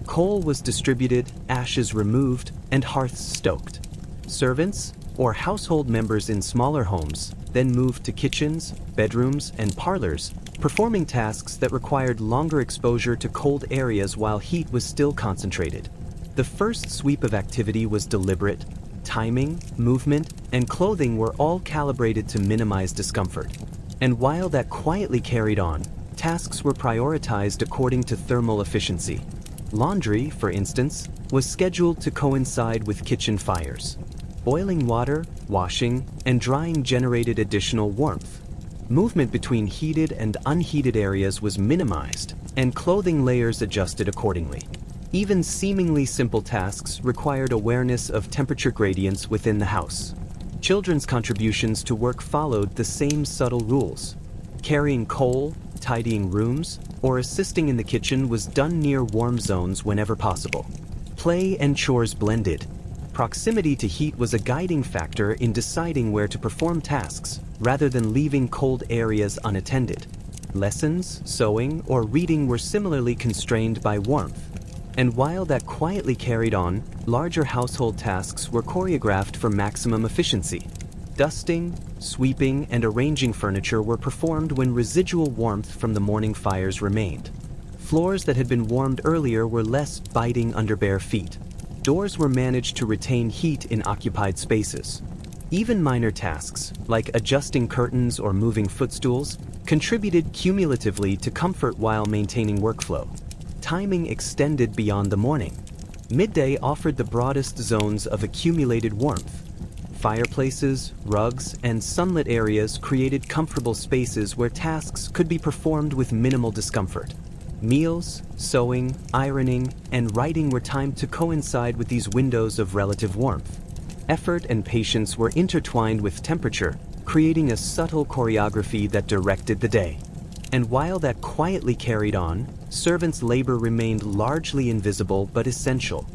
Coal was distributed, ashes removed, and hearths stoked. Servants, or household members in smaller homes, then moved to kitchens, bedrooms, and parlors, performing tasks that required longer exposure to cold areas while heat was still concentrated. The first sweep of activity was deliberate. Timing, movement, and clothing were all calibrated to minimize discomfort. And while that quietly carried on, tasks were prioritized according to thermal efficiency. Laundry, for instance, was scheduled to coincide with kitchen fires. Boiling water, washing, and drying generated additional warmth. Movement between heated and unheated areas was minimized, and clothing layers adjusted accordingly. Even seemingly simple tasks required awareness of temperature gradients within the house. Children's contributions to work followed the same subtle rules. Carrying coal, tidying rooms, or assisting in the kitchen was done near warm zones whenever possible. Play and chores blended. Proximity to heat was a guiding factor in deciding where to perform tasks, rather than leaving cold areas unattended. Lessons, sewing, or reading were similarly constrained by warmth. And while that quietly carried on, larger household tasks were choreographed for maximum efficiency. Dusting, sweeping, and arranging furniture were performed when residual warmth from the morning fires remained. Floors that had been warmed earlier were less biting under bare feet. Doors were managed to retain heat in occupied spaces. Even minor tasks, like adjusting curtains or moving footstools, contributed cumulatively to comfort while maintaining workflow. Timing extended beyond the morning. Midday offered the broadest zones of accumulated warmth. Fireplaces, rugs, and sunlit areas created comfortable spaces where tasks could be performed with minimal discomfort. Meals, sewing, ironing, and writing were timed to coincide with these windows of relative warmth. Effort and patience were intertwined with temperature, creating a subtle choreography that directed the day. And while that quietly carried on, servants' labor remained largely invisible but essential.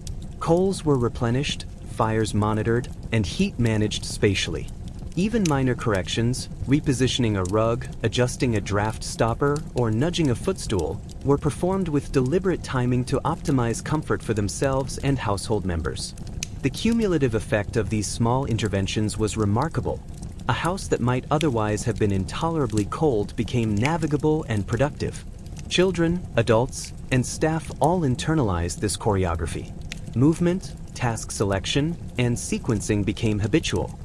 Coals were replenished, fires monitored, and heat managed spatially. Even minor corrections, repositioning a rug, adjusting a draft stopper, or nudging a footstool, were performed with deliberate timing to optimize comfort for themselves and household members. The cumulative effect of these small interventions was remarkable. A house that might otherwise have been intolerably cold became navigable and productive. Children, adults, and staff all internalized this choreography. Movement, task selection, and sequencing became habitual.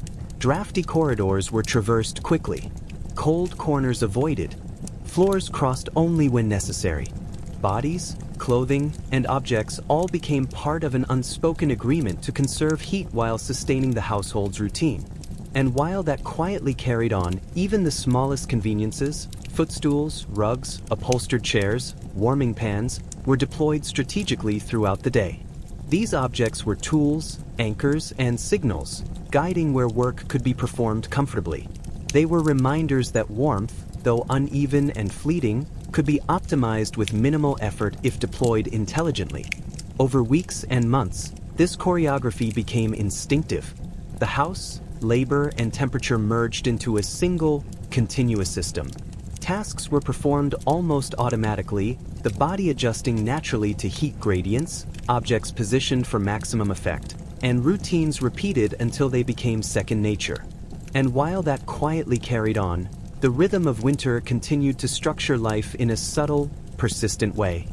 Drafty corridors were traversed quickly. Cold corners avoided. Floors crossed only when necessary. Bodies, clothing, and objects all became part of an unspoken agreement to conserve heat while sustaining the household's routine. And while that quietly carried on, even the smallest conveniences, footstools, rugs, upholstered chairs, warming pans, were deployed strategically throughout the day. These objects were tools, anchors, and signals, guiding where work could be performed comfortably. They were reminders that warmth, though uneven and fleeting, could be optimized with minimal effort if deployed intelligently. Over weeks and months, this choreography became instinctive. The house, labor, and temperature merged into a single, continuous system. Tasks were performed almost automatically, the body adjusting naturally to heat gradients, objects positioned for maximum effect, and routines repeated until they became second nature. And while that quietly carried on, the rhythm of winter continued to structure life in a subtle, persistent way.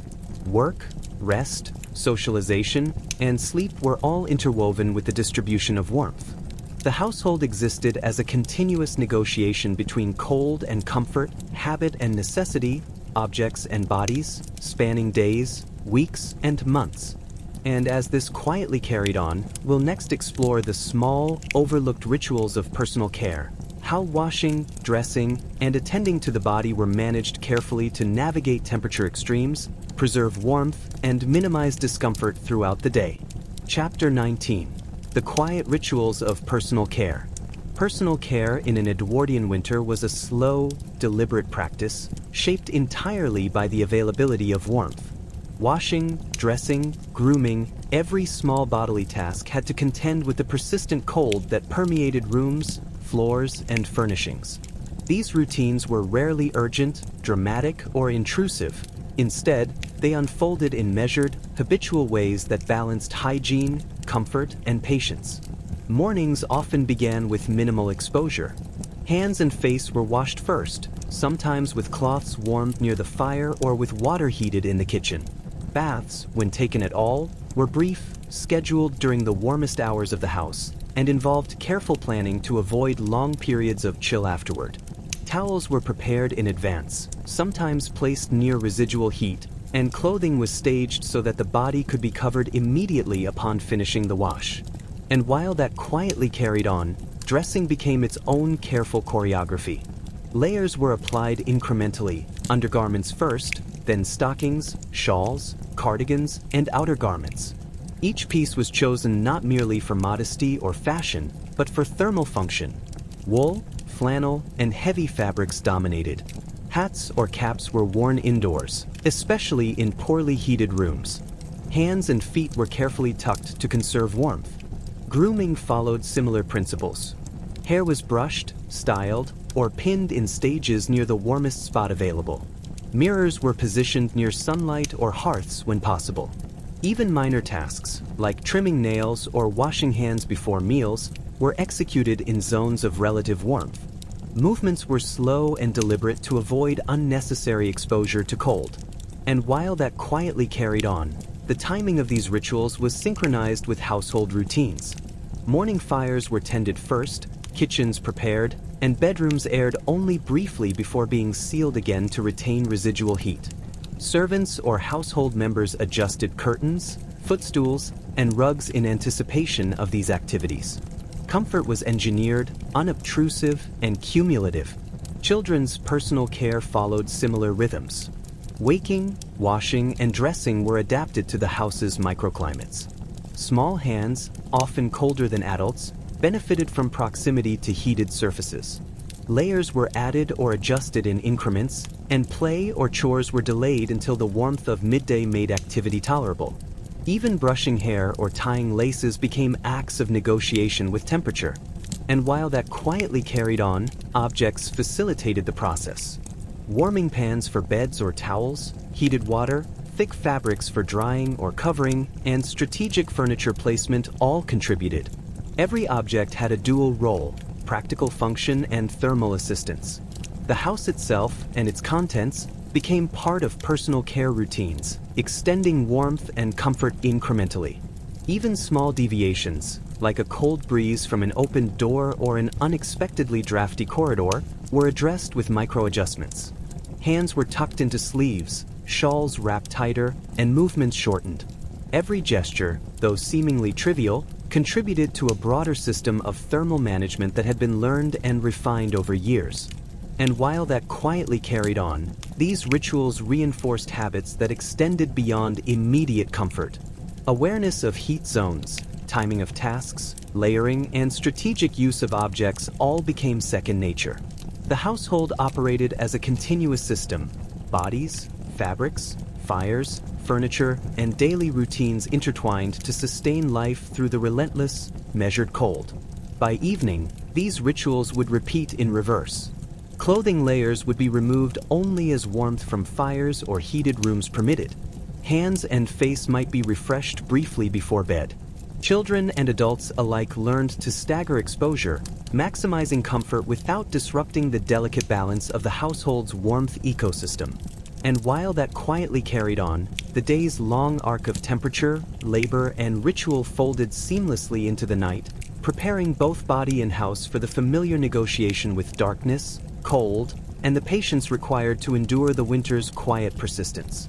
Work, rest, socialization, and sleep were all interwoven with the distribution of warmth. The household existed as a continuous negotiation between cold and comfort, habit and necessity, objects and bodies, spanning days, weeks, and months. And as this quietly carried on, we'll next explore the small, overlooked rituals of personal care, how washing, dressing, and attending to the body were managed carefully to navigate temperature extremes, preserve warmth, and minimize discomfort throughout the day. Chapter 19. The quiet rituals of personal care. Personal care in an Edwardian winter was a slow, deliberate practice, shaped entirely by the availability of warmth. Washing, dressing, grooming, every small bodily task had to contend with the persistent cold that permeated rooms, floors, and furnishings. These routines were rarely urgent, dramatic, or intrusive. Instead, they unfolded in measured, habitual ways that balanced hygiene, comfort, and patience. Mornings often began with minimal exposure. Hands and face were washed first, sometimes with cloths warmed near the fire or with water heated in the kitchen. Baths, when taken at all, were brief, scheduled during the warmest hours of the house, and involved careful planning to avoid long periods of chill afterward. Towels were prepared in advance, sometimes placed near residual heat, and clothing was staged so that the body could be covered immediately upon finishing the wash. And while that quietly carried on, dressing became its own careful choreography. Layers were applied incrementally, undergarments first, then stockings, shawls, cardigans, and outer garments. Each piece was chosen not merely for modesty or fashion, but for thermal function. Wool, flannel, and heavy fabrics dominated. Hats or caps were worn indoors, especially in poorly heated rooms. Hands and feet were carefully tucked to conserve warmth. Grooming followed similar principles. Hair was brushed, styled, or pinned in stages near the warmest spot available. Mirrors were positioned near sunlight or hearths when possible. Even minor tasks, like trimming nails or washing hands before meals, were executed in zones of relative warmth. Movements were slow and deliberate to avoid unnecessary exposure to cold. And while that quietly carried on, the timing of these rituals was synchronized with household routines. Morning fires were tended first, kitchens prepared, and bedrooms aired only briefly before being sealed again to retain residual heat. Servants or household members adjusted curtains, footstools, and rugs in anticipation of these activities. Comfort was engineered, unobtrusive, and cumulative. Children's personal care followed similar rhythms. Waking, washing, and dressing were adapted to the house's microclimates. Small hands, often colder than adults, benefited from proximity to heated surfaces. Layers were added or adjusted in increments, and play or chores were delayed until the warmth of midday made activity tolerable. Even brushing hair or tying laces became acts of negotiation with temperature. And while that quietly carried on, objects facilitated the process. Warming pans for beds or towels, heated water, thick fabrics for drying or covering, and strategic furniture placement all contributed. Every object had a dual role, practical function and thermal assistance. The house itself and its contents became part of personal care routines, extending warmth and comfort incrementally. Even small deviations, like a cold breeze from an open door or an unexpectedly drafty corridor, were addressed with micro-adjustments. Hands were tucked into sleeves, shawls wrapped tighter, and movements shortened. Every gesture, though seemingly trivial, contributed to a broader system of thermal management that had been learned and refined over years. And while that quietly carried on, these rituals reinforced habits that extended beyond immediate comfort. Awareness of heat zones, timing of tasks, layering, and strategic use of objects all became second nature. The household operated as a continuous system. Bodies, fabrics, fires, furniture, and daily routines intertwined to sustain life through the relentless, measured cold. By evening, these rituals would repeat in reverse. Clothing layers would be removed only as warmth from fires or heated rooms permitted. Hands and face might be refreshed briefly before bed. Children and adults alike learned to stagger exposure, maximizing comfort without disrupting the delicate balance of the household's warmth ecosystem. And while that quietly carried on, the day's long arc of temperature, labor, and ritual folded seamlessly into the night, preparing both body and house for the familiar negotiation with darkness, cold, and the patience required to endure the winter's quiet persistence.